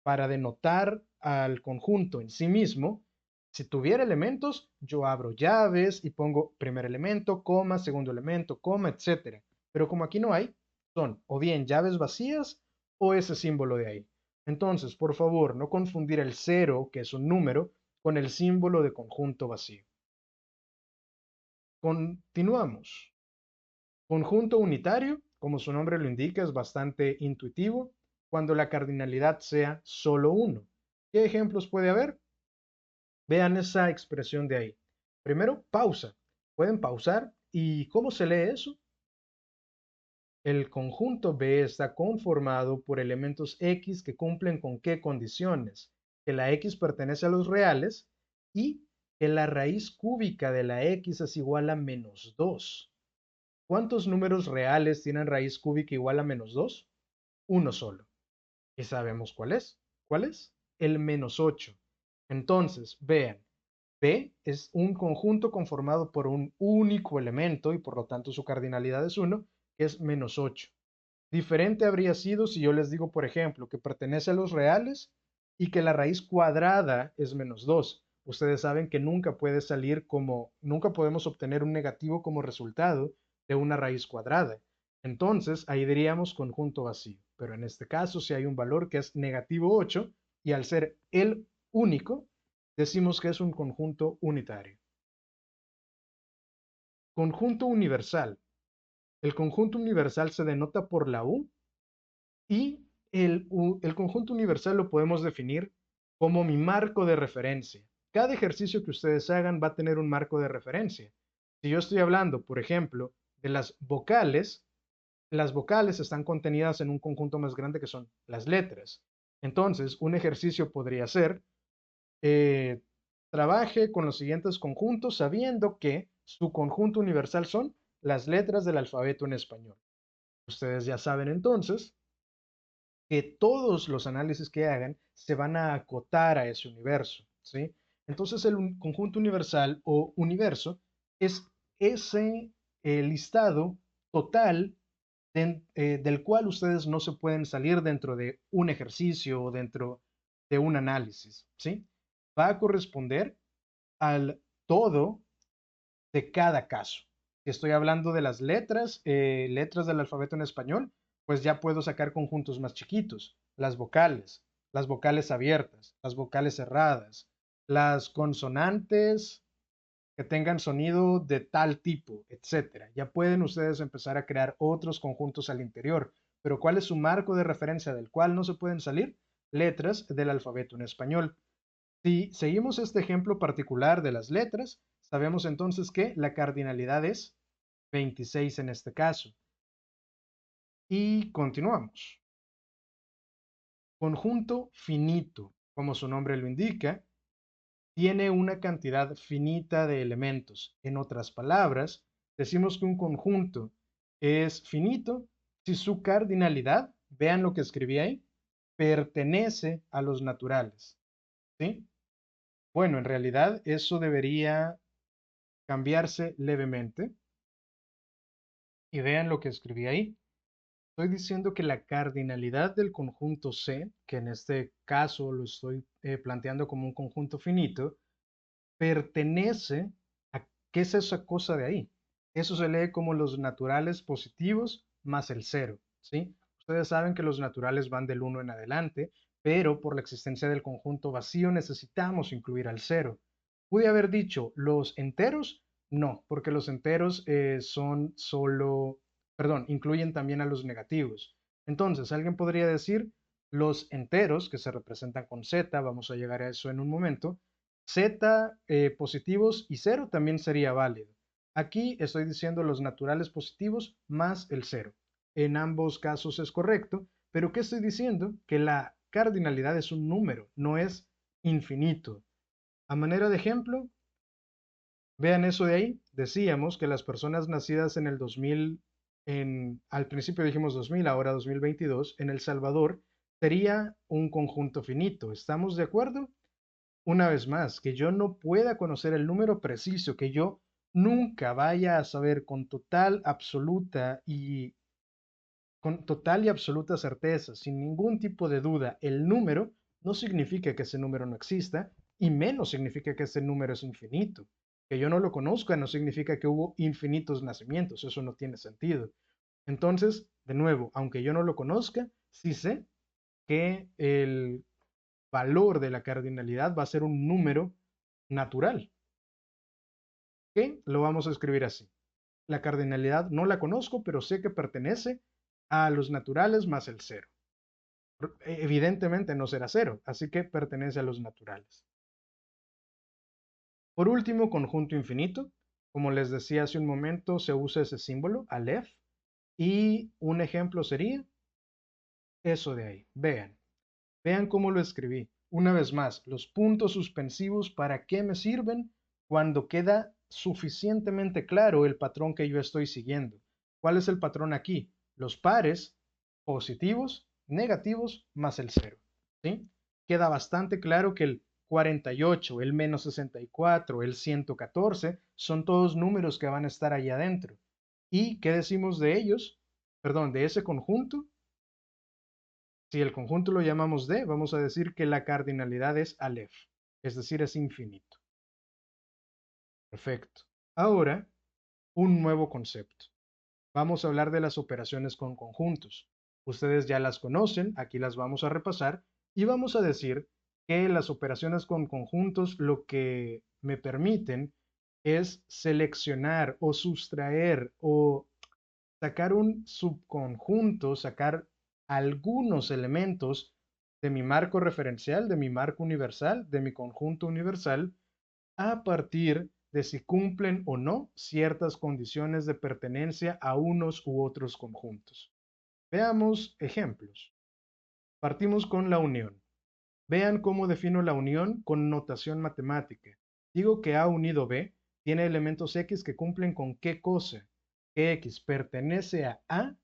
[SPEAKER 1] Para denotar al conjunto en sí mismo, si tuviera elementos, yo abro llaves y pongo primer elemento, coma, segundo elemento, coma, etcétera. Pero como aquí no hay, son o bien llaves vacías o ese símbolo de ahí. Entonces, por favor, no confundir el cero, que es un número, con el símbolo de conjunto vacío. Continuamos. Conjunto unitario, como su nombre lo indica, es bastante intuitivo cuando la cardinalidad sea solo uno. ¿Qué ejemplos puede haber? Vean esa expresión de ahí. Primero, pausa. Pueden pausar. ¿Y cómo se lee eso? El conjunto B está conformado por elementos X que cumplen con qué condiciones. Que la X pertenece a los reales y que la raíz cúbica de la X es igual a -2. ¿Cuántos números reales tienen raíz cúbica igual a -2? Uno solo. ¿Y sabemos cuál es? ¿Cuál es? el -8. Entonces, vean, B es un conjunto conformado por un único elemento y por lo tanto su cardinalidad es 1, que es -8. Diferente habría sido si yo les digo, por ejemplo, que pertenece a los reales y que la raíz cuadrada es -2. Ustedes saben que nunca podemos obtener un negativo como resultado de una raíz cuadrada. Entonces, ahí diríamos conjunto vacío. Pero en este caso, si hay un valor que es -8 y al ser el único, decimos que es un conjunto unitario. Conjunto universal. El conjunto universal se denota por la U y el conjunto universal lo podemos definir como mi marco de referencia. Cada ejercicio que ustedes hagan va a tener un marco de referencia. Si yo estoy hablando, por ejemplo, de las vocales están contenidas en un conjunto más grande que son las letras. Entonces, un ejercicio podría ser, eh, trabaje con los siguientes conjuntos sabiendo que su conjunto universal son las letras del alfabeto en español. Ustedes ya saben entonces que todos los análisis que hagan se van a acotar a ese universo, ¿sí? Entonces el conjunto universal o universo es ese listado total del cual ustedes no se pueden salir dentro de un ejercicio o dentro de un análisis, ¿sí? Va a corresponder al todo de cada caso. Si estoy hablando de las letras del alfabeto en español, pues ya puedo sacar conjuntos más chiquitos, las vocales abiertas, las vocales cerradas, las consonantes que tengan sonido de tal tipo, etcétera. Ya pueden ustedes empezar a crear otros conjuntos al interior. Pero ¿cuál es su marco de referencia del cual no se pueden salir? Letras del alfabeto en español. Si seguimos este ejemplo particular de las letras, sabemos entonces que la cardinalidad es 26 en este caso. Y continuamos. Conjunto finito, como su nombre lo indica, tiene una cantidad finita de elementos. En otras palabras, decimos que un conjunto es finito si su cardinalidad, vean lo que escribí ahí, pertenece a los naturales, ¿sí? Bueno, en realidad eso debería cambiarse levemente. Y vean lo que escribí ahí. Estoy diciendo que la cardinalidad del conjunto C, que en este caso lo estoy planteando como un conjunto finito, pertenece a, ¿qué es esa cosa de ahí? Eso se lee como los naturales positivos más el cero, ¿sí? Ustedes saben que los naturales van del 1 en adelante, pero por la existencia del conjunto vacío necesitamos incluir al cero. ¿Pude haber dicho los enteros? No, porque los enteros son solo, perdón, incluyen también a los negativos. Entonces, alguien podría decir los enteros, que se representan con Z, vamos a llegar a eso en un momento, Z positivos y cero también sería válido. Aquí estoy diciendo los naturales positivos más el cero. En ambos casos es correcto, pero ¿qué estoy diciendo? Que la cardinalidad es un número, no es infinito. A manera de ejemplo, vean eso de ahí. Decíamos que las personas nacidas en el 2000, al principio dijimos 2000, ahora 2022, en El Salvador, sería un conjunto finito. ¿Estamos de acuerdo? Una vez más, que yo no pueda conocer el número preciso, que yo nunca vaya a saber con total y absoluta certeza, sin ningún tipo de duda, el número, no significa que ese número no exista y menos significa que ese número es infinito. Que yo no lo conozca no significa que hubo infinitos nacimientos, eso no tiene sentido. Entonces, de nuevo, aunque yo no lo conozca, sí sé que el valor de la cardinalidad va a ser un número natural, que lo vamos a escribir así. La cardinalidad no la conozco, pero sé que pertenece a los naturales más el cero. Evidentemente no será cero, así que pertenece a los naturales. Por último, conjunto infinito. Como les decía hace un momento, se usa ese símbolo, Aleph, y un ejemplo sería eso de ahí. Vean cómo lo escribí. Una vez más, los puntos suspensivos, ¿para qué me sirven? Cuando queda suficientemente claro el patrón que yo estoy siguiendo. ¿Cuál es el patrón aquí? Los pares positivos, negativos, más el cero, ¿sí? queda bastante claro que el 48, el menos 64, el 114 son todos números que van a estar ahí adentro. ¿Y qué decimos de ellos? Perdón, de ese conjunto. Si el conjunto lo llamamos D, vamos a decir que la cardinalidad es Aleph, es decir, es infinito. Perfecto. Ahora, un nuevo concepto. Vamos a hablar de las operaciones con conjuntos. Ustedes ya las conocen, aquí las vamos a repasar y vamos a decir que las operaciones con conjuntos lo que me permiten es seleccionar o sustraer o sacar un subconjunto, sacar algunos elementos de mi marco referencial, de mi marco universal, de mi conjunto universal, a partir de si cumplen o no ciertas condiciones de pertenencia a unos u otros conjuntos. Veamos ejemplos. Partimos con la unión. Vean cómo defino la unión con notación matemática. Digo que A unido B tiene elementos X que cumplen con qué cosa. Que X pertenece a A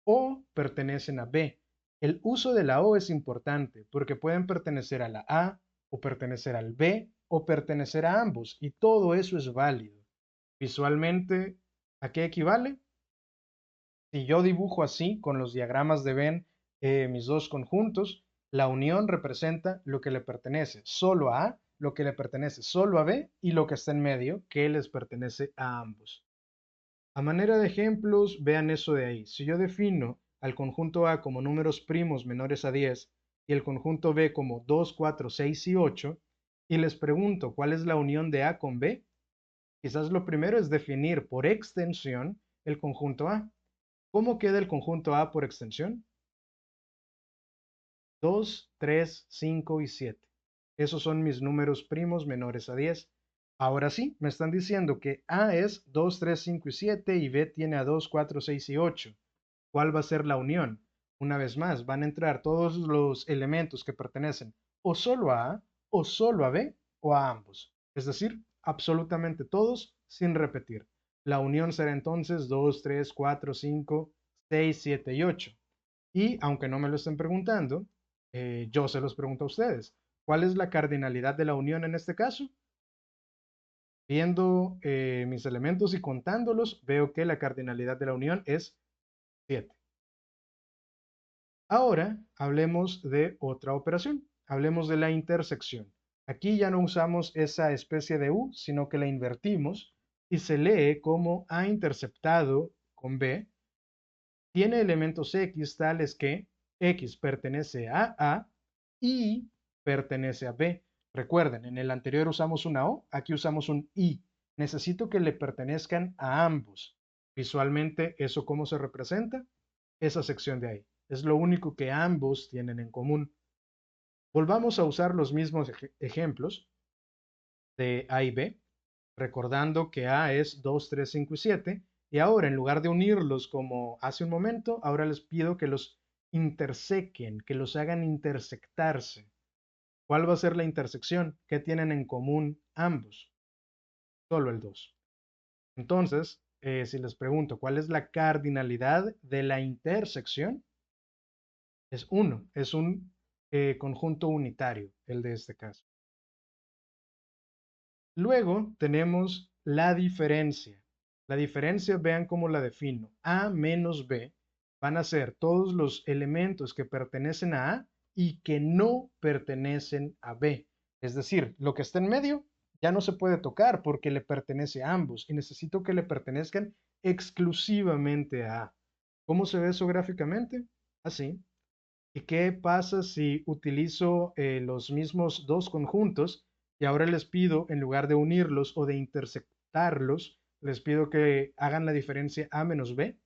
[SPEAKER 1] o pertenecen a B. El uso de la O es importante porque pueden pertenecer a la A o pertenecer al B o pertenecer a ambos y todo eso es válido. Visualmente, ¿a qué equivale? Si yo dibujo así con los diagramas de Venn mis dos conjuntos, la unión representa lo que le pertenece solo a A, lo que le pertenece solo a B y lo que está en medio, que les pertenece a ambos. A manera de ejemplos, vean eso de ahí. Si yo defino al conjunto A como números primos menores a 10 y el conjunto B como 2, 4, 6 y 8, y les pregunto cuál es la unión de A con B, quizás lo primero es definir por extensión el conjunto A. ¿Cómo queda el conjunto A por extensión? 2, 3, 5 y 7. Esos son mis números primos menores a 10. Ahora sí, me están diciendo que A es 2, 3, 5 y 7 y B tiene a 2, 4, 6 y 8. ¿Cuál va a ser la unión? Una vez más, van a entrar todos los elementos que pertenecen o solo a A, o solo a B, o a ambos. Es decir, absolutamente todos sin repetir. La unión será entonces 2, 3, 4, 5, 6, 7 y 8. Y aunque no me lo estén preguntando, yo se los pregunto a ustedes. ¿Cuál es la cardinalidad de la unión en este caso? Viendo mis elementos y contándolos, veo que la cardinalidad de la unión es 7. Ahora hablemos de otra operación. Hablemos de la intersección. Aquí ya no usamos esa especie de U, sino que la invertimos y se lee como A interceptado con B tiene elementos X tales que X pertenece a A y pertenece a B. Recuerden, en el anterior usamos una O, aquí usamos un I. Necesito que le pertenezcan a ambos. Visualmente, ¿eso cómo se representa? Esa sección de ahí. Es lo único que ambos tienen en común. Volvamos a usar los mismos ejemplos de A y B, recordando que A es 2, 3, 5 y 7, y ahora en lugar de unirlos como hace un momento, ahora les pido que los intersequen, que los hagan intersectarse. ¿Cuál va a ser la intersección? ¿Qué tienen en común ambos? Solo el 2. Entonces, si les pregunto cuál es la cardinalidad de la intersección, es 1, es un conjunto unitario, el de este caso. Luego tenemos la diferencia. La diferencia, vean cómo la defino. A menos B van a ser todos los elementos que pertenecen a A y que no pertenecen a B. Es decir, lo que está en medio ya no se puede tocar porque le pertenece a ambos y necesito que le pertenezcan exclusivamente a A. ¿Cómo se ve eso gráficamente? Así. ¿Y qué pasa si utilizo los mismos dos conjuntos y ahora les pido, en lugar de unirlos o de intersectarlos, les pido que hagan la diferencia A menos B?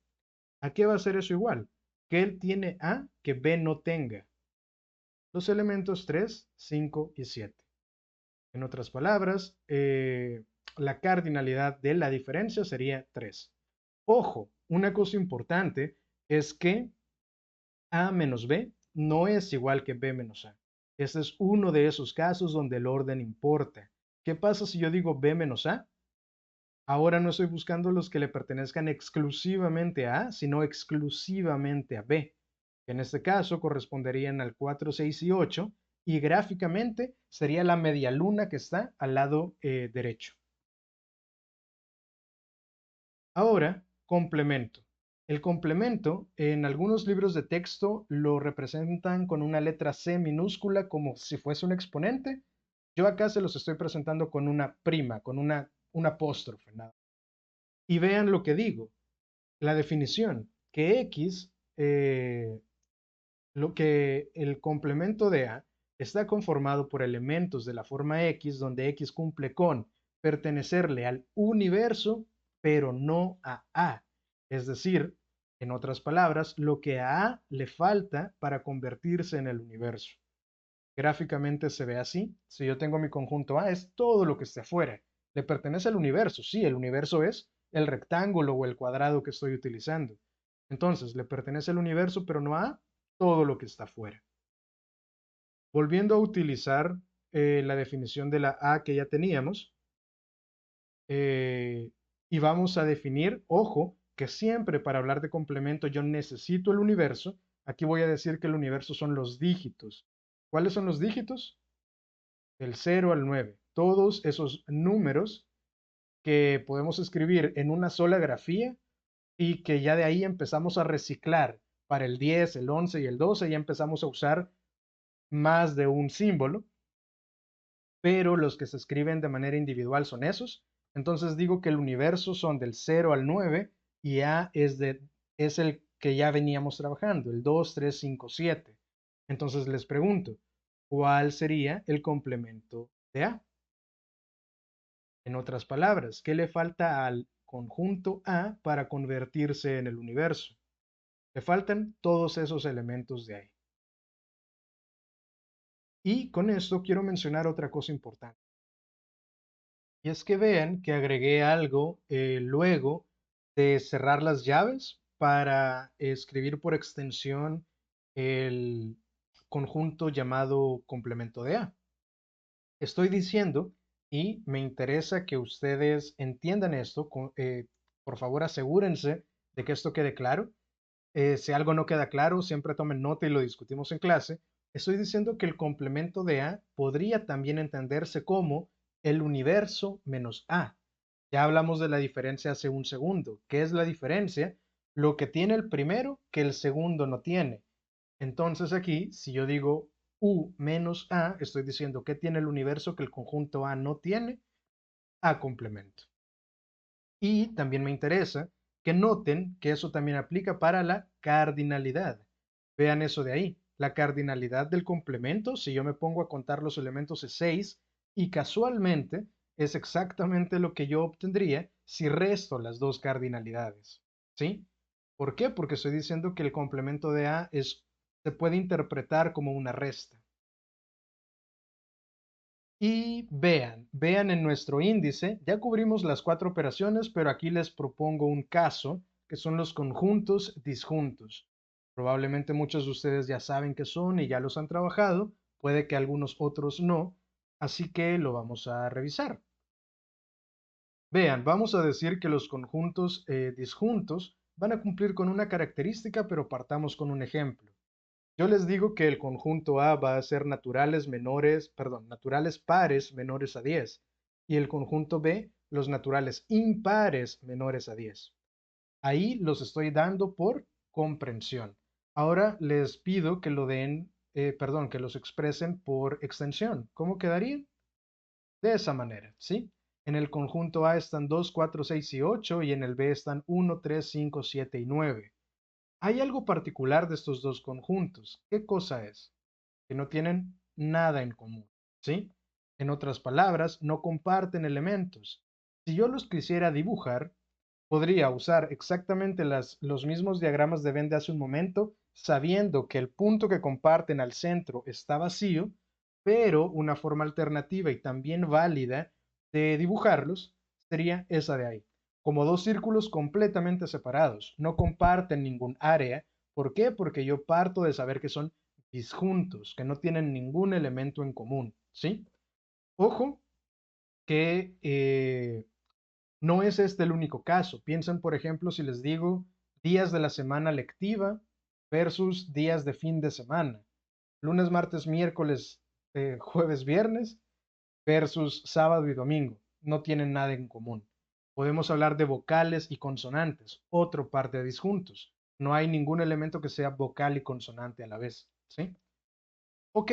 [SPEAKER 1] ¿A qué va a ser eso igual? Que él tiene A que B no tenga. Los elementos 3, 5 y 7. En otras palabras, la cardinalidad de la diferencia sería 3. Ojo, una cosa importante es que A menos B no es igual que B menos A. Este es uno de esos casos donde el orden importa. ¿Qué pasa si yo digo B menos A? Ahora no estoy buscando los que le pertenezcan exclusivamente a A, sino exclusivamente a B. En este caso corresponderían al 4, 6 y 8 y gráficamente sería la media luna que está al lado derecho. Ahora, complemento. El complemento en algunos libros de texto lo representan con una letra C minúscula como si fuese un exponente. Yo acá se los estoy presentando con una prima, con un apóstrofe, nada. Y vean lo que digo, la definición, que X, lo que el complemento de A está conformado por elementos de la forma X, donde X cumple con pertenecerle al universo, pero no a A. Es decir, en otras palabras, lo que a A le falta para convertirse en el universo. Gráficamente se ve así. Si yo tengo mi conjunto A, es todo lo que esté afuera. Le pertenece al universo. Sí, el universo es el rectángulo o el cuadrado que estoy utilizando. Entonces, le pertenece al universo, pero no a todo lo que está afuera. Volviendo a utilizar la definición de la A que ya teníamos, eh, y vamos a definir, ojo, que siempre para hablar de complemento yo necesito el universo. Aquí voy a decir que el universo son los dígitos. ¿Cuáles son los dígitos? Del 0 al 9. Todos esos números que podemos escribir en una sola grafía y que ya de ahí empezamos a reciclar para el 10, el 11 y el 12, ya empezamos a usar más de un símbolo, pero los que se escriben de manera individual son esos. Entonces digo que el universo son del 0 al 9 y A es el que ya veníamos trabajando, el 2, 3, 5, 7. Entonces les pregunto, ¿cuál sería el complemento de A? En otras palabras, ¿qué le falta al conjunto A para convertirse en el universo? Le faltan todos esos elementos de ahí. Y con esto quiero mencionar otra cosa importante. Y es que vean que agregué algo luego de cerrar las llaves para escribir por extensión el conjunto llamado complemento de A. Estoy diciendo, y me interesa que ustedes entiendan esto, por favor asegúrense de que esto quede claro. Si algo no queda claro, siempre tomen nota y lo discutimos en clase. Estoy diciendo que el complemento de A podría también entenderse como el universo menos A. Ya hablamos de la diferencia hace un segundo. ¿Qué es la diferencia? Lo que tiene el primero que el segundo no tiene. Entonces aquí, si yo digo U menos A, estoy diciendo que tiene el universo que el conjunto A no tiene, A complemento. Y también me interesa que noten que eso también aplica para la cardinalidad. Vean eso de ahí. La cardinalidad del complemento, si yo me pongo a contar los elementos es 6 y casualmente es exactamente lo que yo obtendría si resto las dos cardinalidades. ¿Sí? ¿Por qué? Porque estoy diciendo que el complemento de A se puede interpretar como una resta. Y vean en nuestro índice, ya cubrimos las 4 operaciones, pero aquí les propongo un caso, que son los conjuntos disjuntos. Probablemente muchos de ustedes ya saben qué son y ya los han trabajado, puede que algunos otros no, así que lo vamos a revisar. Vean, vamos a decir que los conjuntos disjuntos van a cumplir con una característica, pero partamos con un ejemplo. Yo les digo que el conjunto A va a ser naturales pares menores a 10 y el conjunto B los naturales impares menores a 10. Ahí los estoy dando por comprensión. Ahora les pido que que los expresen por extensión. ¿Cómo quedarían? De esa manera, ¿sí? En el conjunto A están 2, 4, 6 y 8 y en el B están 1, 3, 5, 7 y 9. Hay algo particular de estos dos conjuntos. ¿Qué cosa es? Que no tienen nada en común, ¿sí? En otras palabras, no comparten elementos. Si yo los quisiera dibujar, podría usar exactamente los mismos diagramas de Venn de hace un momento, sabiendo que el punto que comparten al centro está vacío, pero una forma alternativa y también válida de dibujarlos sería esa de ahí, como dos círculos completamente separados, no comparten ningún área. ¿Por qué? Porque yo parto de saber que son disjuntos, que no tienen ningún elemento en común, ¿sí? Ojo que no es este el único caso. Piensen, por ejemplo, si les digo días de la semana lectiva versus días de fin de semana. Lunes, martes, miércoles jueves, viernes versus sábado y domingo. No tienen nada en común. Podemos hablar de vocales y consonantes, otro par de disjuntos. No hay ningún elemento que sea vocal y consonante a la vez, ¿sí? Ok,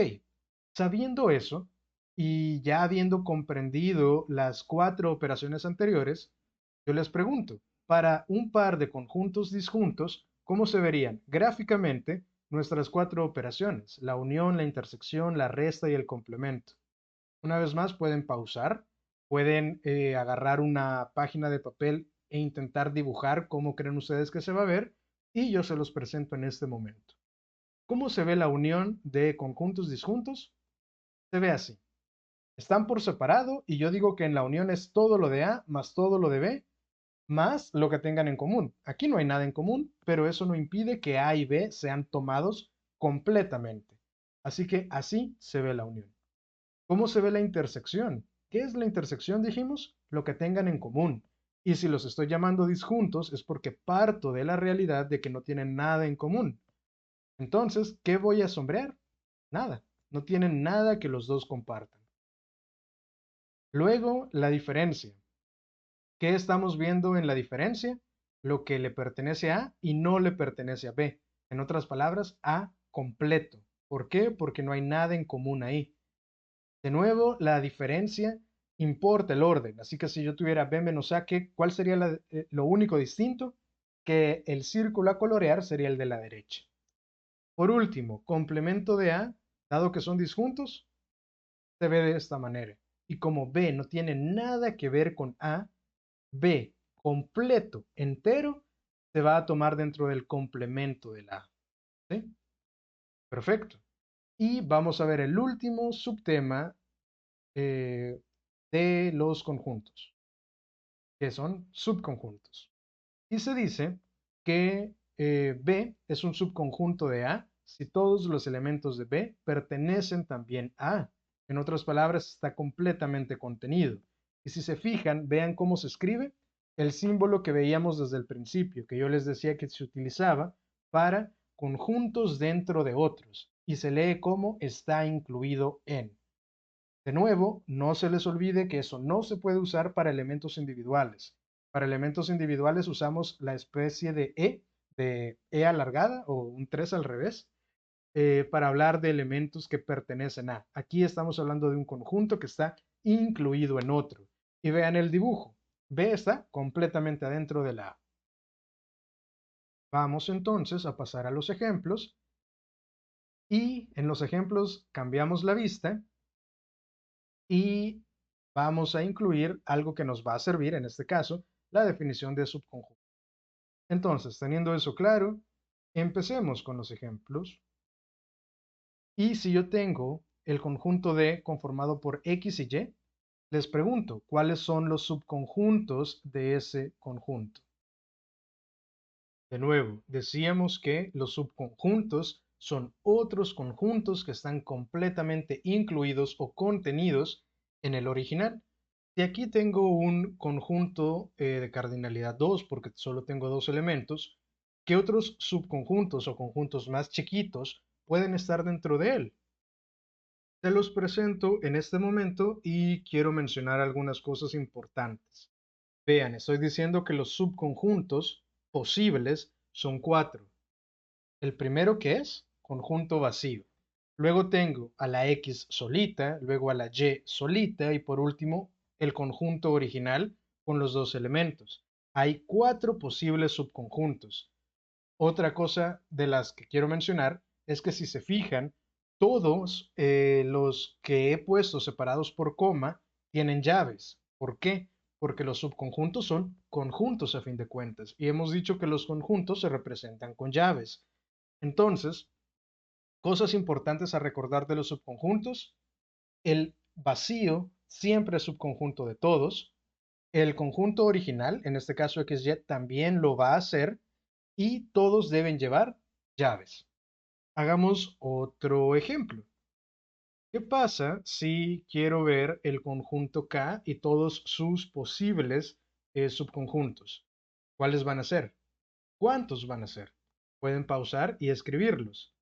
[SPEAKER 1] sabiendo eso y ya habiendo comprendido las cuatro operaciones anteriores, yo les pregunto, para un par de conjuntos disjuntos, ¿cómo se verían gráficamente nuestras cuatro operaciones? La unión, la intersección, la resta y el complemento. Una vez más, pueden pausar, pueden agarrar una página de papel e intentar dibujar cómo creen ustedes que se va a ver y yo se los presento en este momento. ¿Cómo se ve la unión de conjuntos disjuntos? Se ve así. Están por separado y yo digo que en la unión es todo lo de A más todo lo de B más lo que tengan en común. Aquí no hay nada en común, pero eso no impide que A y B sean tomados completamente. Así que así se ve la unión. ¿Cómo se ve la intersección? ¿Qué es la intersección, dijimos? Lo que tengan en común. Y si los estoy llamando disjuntos es porque parto de la realidad de que no tienen nada en común. Entonces, ¿qué voy a sombrear? Nada. No tienen nada que los dos compartan. Luego, la diferencia. ¿Qué estamos viendo en la diferencia? Lo que le pertenece a A y no le pertenece a B. En otras palabras, A completo. ¿Por qué? Porque no hay nada en común ahí. De nuevo, la diferencia importa el orden. Así que si yo tuviera B menos A, ¿cuál sería lo único distinto? Que el círculo a colorear sería el de la derecha. Por último, complemento de A, dado que son disjuntos, se ve de esta manera. Y como B no tiene nada que ver con A, B completo, entero, se va a tomar dentro del complemento del A. ¿Sí? Perfecto. Y vamos a ver el último subtema eh, de los conjuntos, que son subconjuntos. Y se dice que B es un subconjunto de A si todos los elementos de B pertenecen también a A. En otras palabras, está completamente contenido. Y si se fijan, vean cómo se escribe el símbolo que veíamos desde el principio, que yo les decía que se utilizaba para conjuntos dentro de otros, y se lee como está incluido en. De nuevo, no se les olvide que eso no se puede usar para elementos individuales. Para elementos individuales usamos la especie de E alargada o un 3 al revés, para hablar de elementos que pertenecen a. Aquí estamos hablando de un conjunto que está incluido en otro. Y vean el dibujo. B está completamente adentro de la A. Vamos entonces a pasar a los ejemplos. Y en los ejemplos cambiamos la vista y vamos a incluir algo que nos va a servir, en este caso, la definición de subconjunto. Entonces, teniendo eso claro, empecemos con los ejemplos. Y si yo tengo el conjunto D conformado por X y Y, les pregunto, ¿cuáles son los subconjuntos de ese conjunto? De nuevo, decíamos que los subconjuntos son otros conjuntos que están completamente incluidos o contenidos en el original. Y aquí tengo un conjunto de cardinalidad 2 porque solo tengo dos elementos. ¿Qué otros subconjuntos o conjuntos más chiquitos pueden estar dentro de él? Te los presento en este momento y quiero mencionar algunas cosas importantes. Vean, estoy diciendo que los subconjuntos posibles son cuatro. El primero que es conjunto vacío. Luego tengo a la X solita, luego a la Y solita y por último el conjunto original con los dos elementos. Hay cuatro posibles subconjuntos. Otra cosa de las que quiero mencionar es que si se fijan, todos los que he puesto separados por coma tienen llaves. ¿Por qué? Porque los subconjuntos son conjuntos a fin de cuentas y hemos dicho que los conjuntos se representan con llaves. Entonces, cosas importantes a recordar de los subconjuntos. El vacío siempre es subconjunto de todos. El conjunto original, en este caso XY, también lo va a hacer y todos deben llevar llaves. Hagamos otro ejemplo. ¿Qué pasa si quiero ver el conjunto K y todos sus posibles subconjuntos? ¿Cuáles van a ser? ¿Cuántos van a ser? Pueden pausar y escribirlos.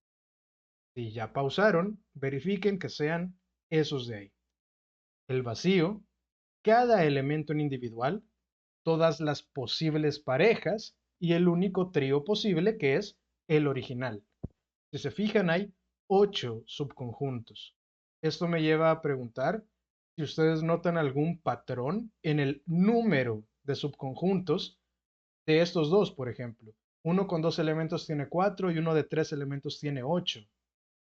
[SPEAKER 1] Si ya pausaron, verifiquen que sean esos de ahí. El vacío, cada elemento en individual, todas las posibles parejas y el único trío posible que es el original. Si se fijan, hay 8 subconjuntos. Esto me lleva a preguntar si ustedes notan algún patrón en el número de subconjuntos de estos dos, por ejemplo. Uno con dos elementos tiene 4 y uno de tres elementos tiene 8.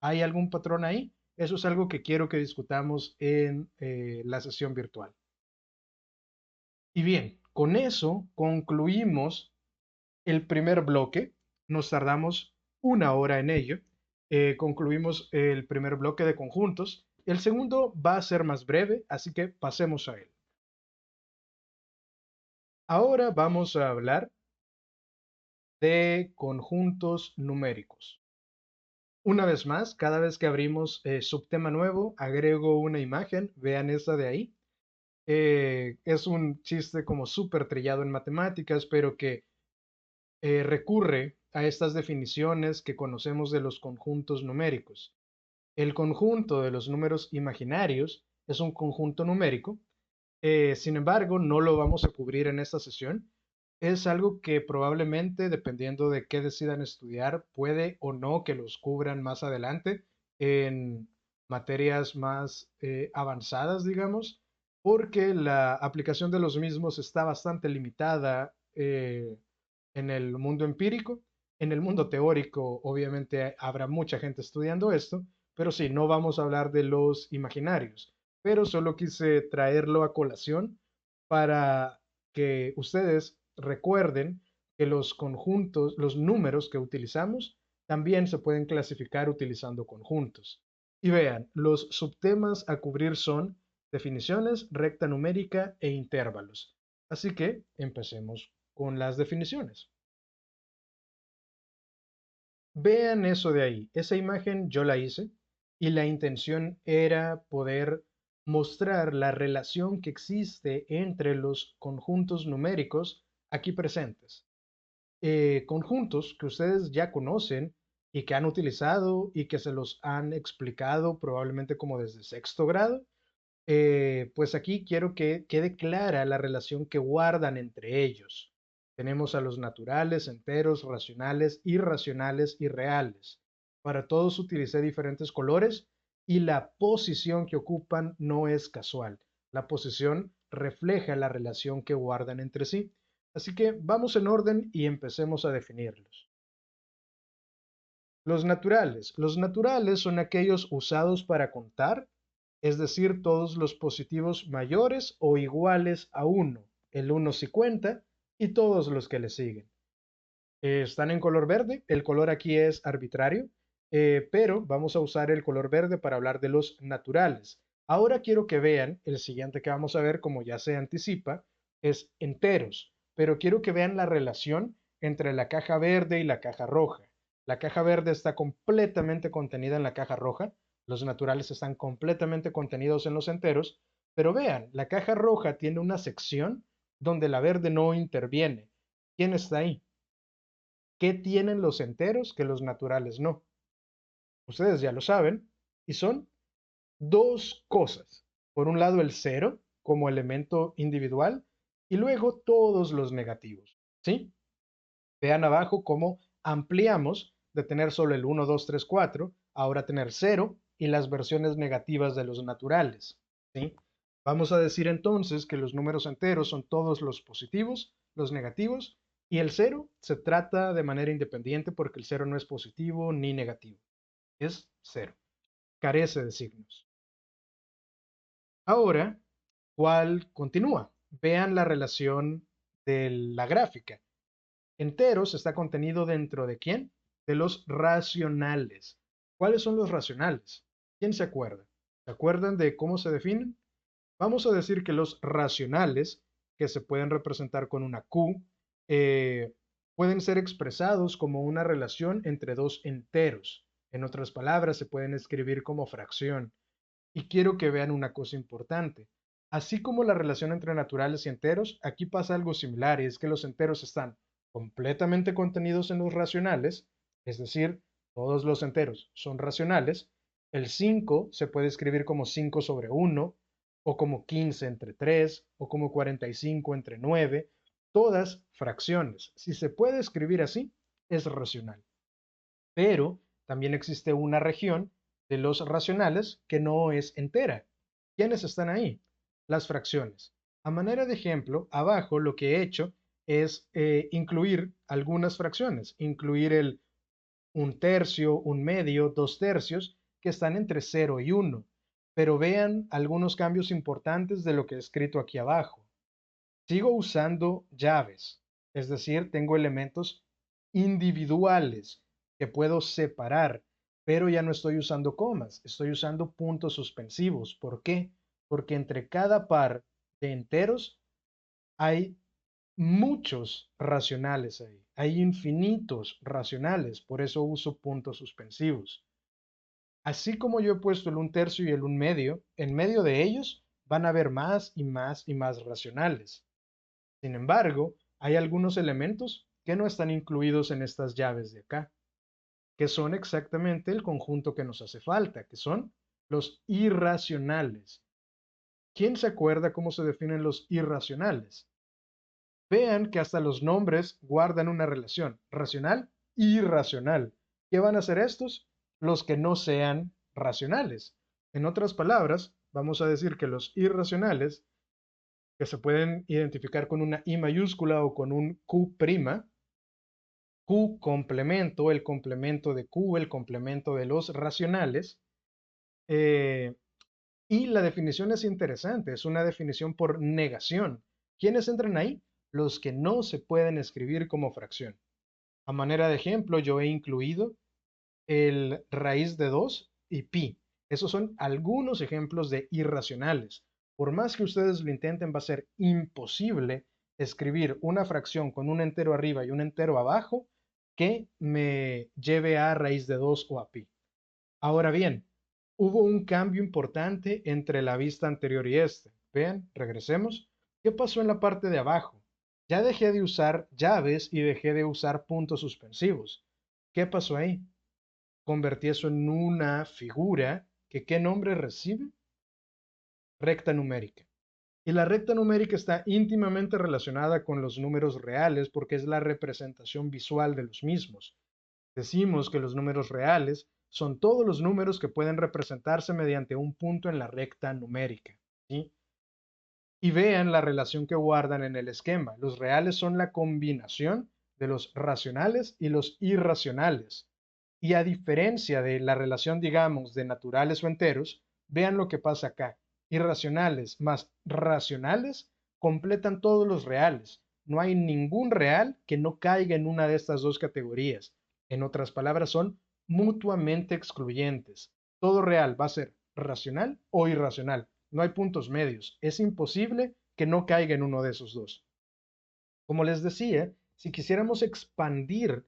[SPEAKER 1] ¿Hay algún patrón ahí? Eso es algo que quiero que discutamos en la sesión virtual. Y bien, con eso concluimos el primer bloque. Nos tardamos una hora en ello. Concluimos el primer bloque de conjuntos. El segundo va a ser más breve, así que pasemos a él. Ahora vamos a hablar de conjuntos numéricos. Una vez más, cada vez que abrimos subtema nuevo, agrego una imagen. Vean esta de ahí. Es un chiste como súper trillado en matemáticas, pero que recurre a estas definiciones que conocemos de los conjuntos numéricos. El conjunto de los números imaginarios es un conjunto numérico. Sin embargo, no lo vamos a cubrir en esta sesión. Es algo que probablemente, dependiendo de qué decidan estudiar, puede o no que los cubran más adelante en materias más avanzadas, digamos, porque la aplicación de los mismos está bastante limitada en el mundo empírico. En el mundo teórico, obviamente, habrá mucha gente estudiando esto, pero sí, no vamos a hablar de los imaginarios, pero solo quise traerlo a colación para que ustedes recuerden que los conjuntos, los números que utilizamos, también se pueden clasificar utilizando conjuntos. Y vean, los subtemas a cubrir son definiciones, recta numérica e intervalos. Así que empecemos con las definiciones. Vean eso de ahí. Esa imagen yo la hice y la intención era poder mostrar la relación que existe entre los conjuntos numéricos aquí presentes. Conjuntos que ustedes ya conocen y que han utilizado y que se los han explicado probablemente como desde sexto grado. Pues aquí quiero que quede clara la relación que guardan entre ellos. Tenemos a los naturales, enteros, racionales, irracionales y reales. Para todos utilicé diferentes colores y la posición que ocupan no es casual. La posición refleja la relación que guardan entre sí. Así que vamos en orden y empecemos a definirlos. Los naturales. Los naturales son aquellos usados para contar, es decir, todos los positivos mayores o iguales a 1. El 1 sí cuenta y todos los que le siguen. Están en color verde. El color aquí es arbitrario, pero vamos a usar el color verde para hablar de los naturales. Ahora quiero que vean el siguiente que vamos a ver, como ya se anticipa, es enteros, pero quiero que vean la relación entre la caja verde y la caja roja. La caja verde está completamente contenida en la caja roja, los naturales están completamente contenidos en los enteros, pero vean, la caja roja tiene una sección donde la verde no interviene. ¿Quién está ahí? ¿Qué tienen los enteros que los naturales no? Ustedes ya lo saben, y son dos cosas. Por un lado, el cero como elemento individual y luego todos los negativos. ¿Sí? Vean abajo cómo ampliamos de tener solo el 1, 2, 3, 4, ahora tener cero y las versiones negativas de los naturales. ¿Sí? Vamos a decir entonces que los números enteros son todos los positivos, los negativos, y el cero se trata de manera independiente porque el cero no es positivo ni negativo. Es cero. Carece de signos. Ahora, ¿cuál continúa? Vean la relación de la gráfica. Enteros está contenido dentro de ¿quién? De los racionales. ¿Cuáles son los racionales? ¿Quién se acuerda? ¿Se acuerdan de cómo se definen? Vamos a decir que los racionales, que se pueden representar con una Q, pueden ser expresados como una relación entre dos enteros. En otras palabras, se pueden escribir como fracción. Y quiero que vean una cosa importante. Así como la relación entre naturales y enteros, aquí pasa algo similar y es que los enteros están completamente contenidos en los racionales, es decir, todos los enteros son racionales, El 5 se puede escribir como 5 sobre 1, o como 15 entre 3, o como 45 entre 9, todas fracciones. Si se puede escribir así, es racional. Pero también existe una región de los racionales que no es entera. ¿Quiénes están ahí? Las fracciones. A manera de ejemplo, abajo lo que he hecho es incluir algunas fracciones, incluir el un tercio, un medio, dos tercios, que están entre 0 y 1. Pero vean algunos cambios importantes de lo que he escrito aquí abajo. Sigo usando llaves, es decir, tengo elementos individuales que puedo separar, pero ya no estoy usando comas, estoy usando puntos suspensivos. ¿Por qué? Porque entre cada par de enteros hay muchos racionales ahí, hay infinitos racionales, por eso uso puntos suspensivos. Así como yo he puesto el un tercio y el un medio, en medio de ellos van a haber más y más y más racionales. Sin embargo, hay algunos elementos que no están incluidos en estas llaves de acá, que son exactamente el conjunto que nos hace falta, que son los irracionales. ¿Quién se acuerda cómo se definen los irracionales? Vean que hasta los nombres guardan una relación, racional y irracional. ¿Qué van a hacer estos? Los que no sean racionales. En otras palabras, vamos a decir que los irracionales, que se pueden identificar con una I mayúscula o con un Q prima, Q complemento, el complemento de Q, el complemento de los racionales, eh, y la definición es interesante, es una definición por negación. ¿Quiénes entran ahí? Los que no se pueden escribir como fracción. A manera de ejemplo, yo he incluido el raíz de 2 y pi. Esos son algunos ejemplos de irracionales. Por más que ustedes lo intenten, va a ser imposible escribir una fracción con un entero arriba y un entero abajo que me lleve a raíz de 2 o a pi. Ahora bien, hubo un cambio importante entre la vista anterior y este. Vean, regresemos. ¿Qué pasó en la parte de abajo? Ya dejé de usar llaves y dejé de usar puntos suspensivos. ¿Qué pasó ahí? Convertí eso en una figura que ¿qué nombre recibe? Recta numérica. Y la recta numérica está íntimamente relacionada con los números reales porque es la representación visual de los mismos. Decimos que los números reales son todos los números que pueden representarse mediante un punto en la recta numérica, ¿sí? Y vean la relación que guardan en el esquema. Los reales son la combinación de los racionales y los irracionales. Y a diferencia de la relación, digamos, de naturales o enteros, vean lo que pasa acá. Irracionales más racionales completan todos los reales. No hay ningún real que no caiga en una de estas dos categorías. En otras palabras, son mutuamente excluyentes. Todo real va a ser racional o irracional. No hay puntos medios. Es imposible que no caiga en uno de esos dos. Como les decía, si quisiéramos expandir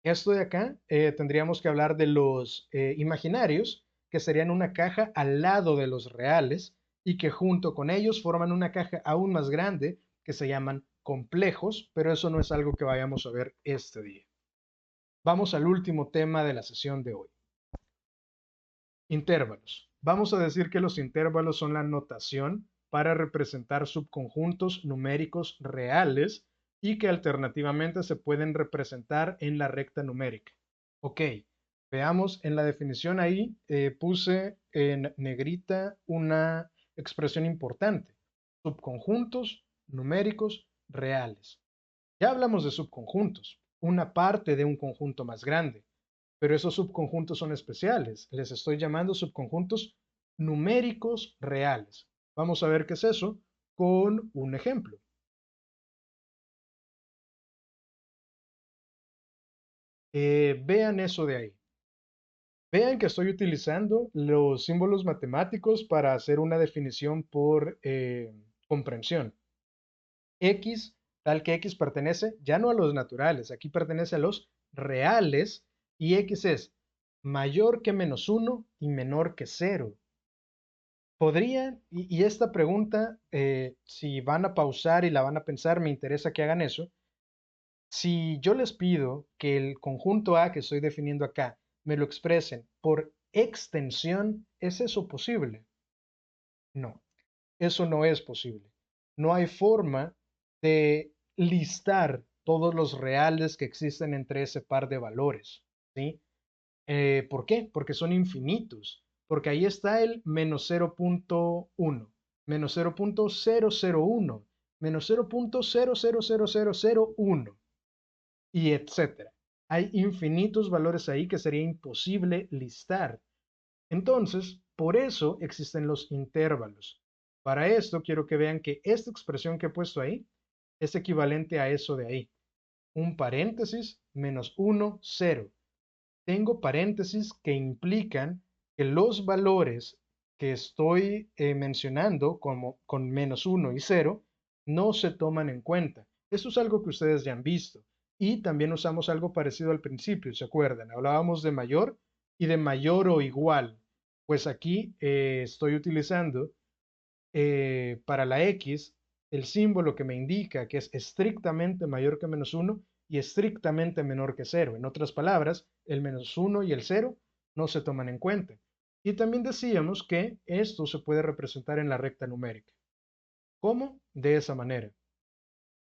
[SPEAKER 1] esto de acá, tendríamos que hablar de los imaginarios, que serían una caja al lado de los reales y que junto con ellos forman una caja aún más grande que se llaman complejos, pero eso no es algo que vayamos a ver este día. Vamos al último tema de la sesión de hoy. Intervalos. Vamos a decir que los intervalos son la notación para representar subconjuntos numéricos reales y que alternativamente se pueden representar en la recta numérica. Ok, veamos en la definición ahí, puse en negrita una expresión importante. Subconjuntos numéricos reales. Ya hablamos de subconjuntos, una parte de un conjunto más grande, pero esos subconjuntos son especiales. Les estoy llamando subconjuntos numéricos reales. Vamos a ver qué es eso con un ejemplo. Vean eso de ahí. Vean que estoy utilizando los símbolos matemáticos para hacer una definición por comprensión. X, tal que X pertenece ya no a los naturales, aquí pertenece a los reales y X es mayor que menos 1 y menor que 0. Podrían, y esta pregunta, si van a pausar y la van a pensar, me interesa que hagan eso. Si yo les pido que el conjunto A que estoy definiendo acá me lo expresen por extensión, ¿es eso posible? No, eso no es posible. No hay forma de listar todos los reales que existen entre ese par de valores, ¿sí? ¿Por qué? Porque son infinitos. Porque ahí está el menos 0.1, menos 0.001, menos 0.000001 y etcétera. Hay infinitos valores ahí que sería imposible listar. Entonces, por eso existen los intervalos. Para esto quiero que vean que esta expresión que he puesto ahí es equivalente a eso de ahí. Un paréntesis menos 1, 0. Tengo paréntesis que implican que los valores que estoy mencionando como con menos 1 y 0 no se toman en cuenta. Eso es algo que ustedes ya han visto. Y también usamos algo parecido al principio, ¿se acuerdan? Hablábamos de mayor y de mayor o igual. Pues aquí estoy utilizando para la X el símbolo que me indica que es estrictamente mayor que menos 1 y estrictamente menor que 0. En otras palabras, el menos 1 y el 0 no se toman en cuenta. Y también decíamos que esto se puede representar en la recta numérica. ¿Cómo? De esa manera.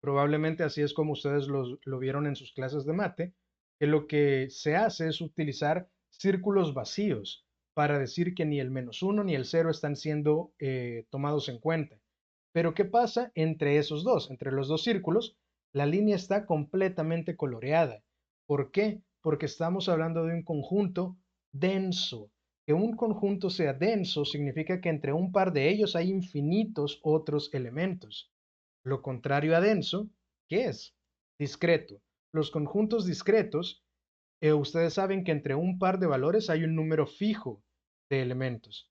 [SPEAKER 1] Probablemente así es como ustedes lo vieron en sus clases de mate, que lo que se hace es utilizar círculos vacíos para decir que ni el menos uno ni el cero están siendo tomados en cuenta. Pero ¿qué pasa entre esos dos? Entre los dos círculos, la línea está completamente coloreada. ¿Por qué? Porque estamos hablando de un conjunto denso. Que un conjunto sea denso significa que entre un par de ellos hay infinitos otros elementos. Lo contrario a denso, ¿qué es? Discreto. Los conjuntos discretos, ustedes saben que entre un par de valores hay un número fijo de elementos.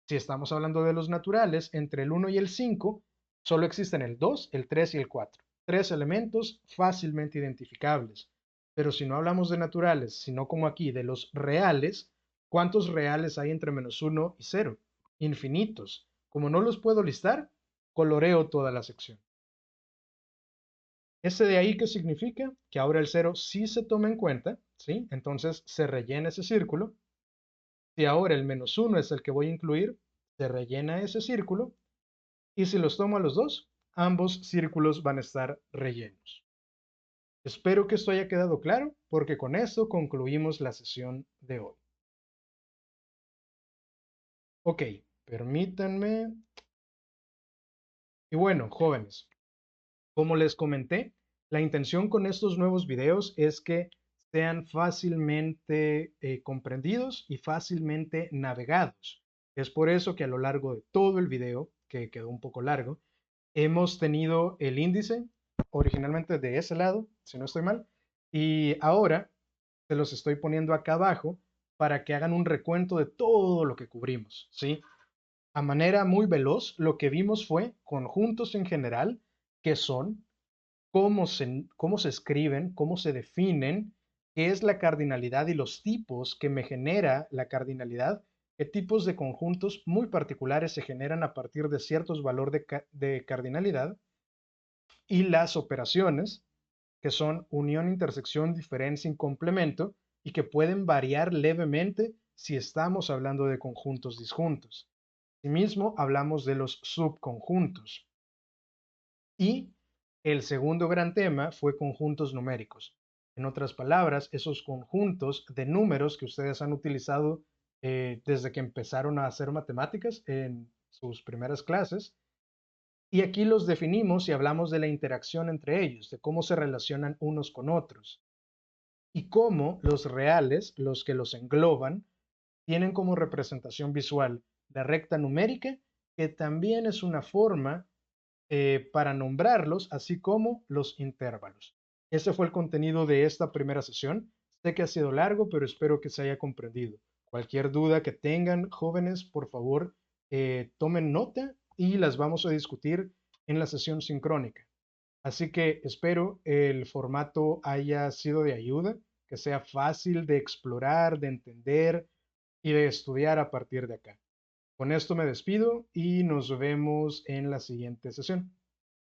[SPEAKER 1] Si estamos hablando de los naturales, entre el 1 y el 5 solo existen el 2, el 3 y el 4. Tres elementos fácilmente identificables. Pero si no hablamos de naturales, sino como aquí de los reales, ¿cuántos reales hay entre menos 1 y 0? Infinitos. Como no los puedo listar, coloreo toda la sección. Ese de ahí, ¿qué significa? Que ahora el cero sí se toma en cuenta, ¿sí? Entonces se rellena ese círculo. Si ahora el menos uno es el que voy a incluir, se rellena ese círculo. Y si los tomo a los dos, ambos círculos van a estar rellenos. Espero que esto haya quedado claro, porque con esto concluimos la sesión de hoy. Ok, permítanme. Y bueno, jóvenes, como les comenté, la intención con estos nuevos videos es que sean fácilmente comprendidos y fácilmente navegados. Es por eso que a lo largo de todo el video, que quedó un poco largo, hemos tenido el índice originalmente de ese lado, si no estoy mal, y ahora se los estoy poniendo acá abajo para que hagan un recuento de todo lo que cubrimos, ¿sí? A manera muy veloz, lo que vimos fue conjuntos en general, que son, cómo se escriben, cómo se definen, qué es la cardinalidad y los tipos que me genera la cardinalidad, qué tipos de conjuntos muy particulares se generan a partir de ciertos valores de cardinalidad y las operaciones, que son unión, intersección, diferencia y complemento, y que pueden variar levemente si estamos hablando de conjuntos disjuntos. Asimismo, hablamos de los subconjuntos. Y el segundo gran tema fue conjuntos numéricos. En otras palabras, esos conjuntos de números que ustedes han utilizado desde que empezaron a hacer matemáticas en sus primeras clases. Y aquí los definimos y hablamos de la interacción entre ellos, de cómo se relacionan unos con otros. Y cómo los reales, los que los engloban, tienen como representación visual la recta numérica, que también es una forma para nombrarlos, así como los intervalos. Ese fue el contenido de esta primera sesión. Sé que ha sido largo, pero espero que se haya comprendido. Cualquier duda que tengan, jóvenes, por favor, tomen nota y las vamos a discutir en la sesión sincrónica. Así que espero el formato haya sido de ayuda, que sea fácil de explorar, de entender y de estudiar a partir de acá. Con esto me despido y nos vemos en la siguiente sesión.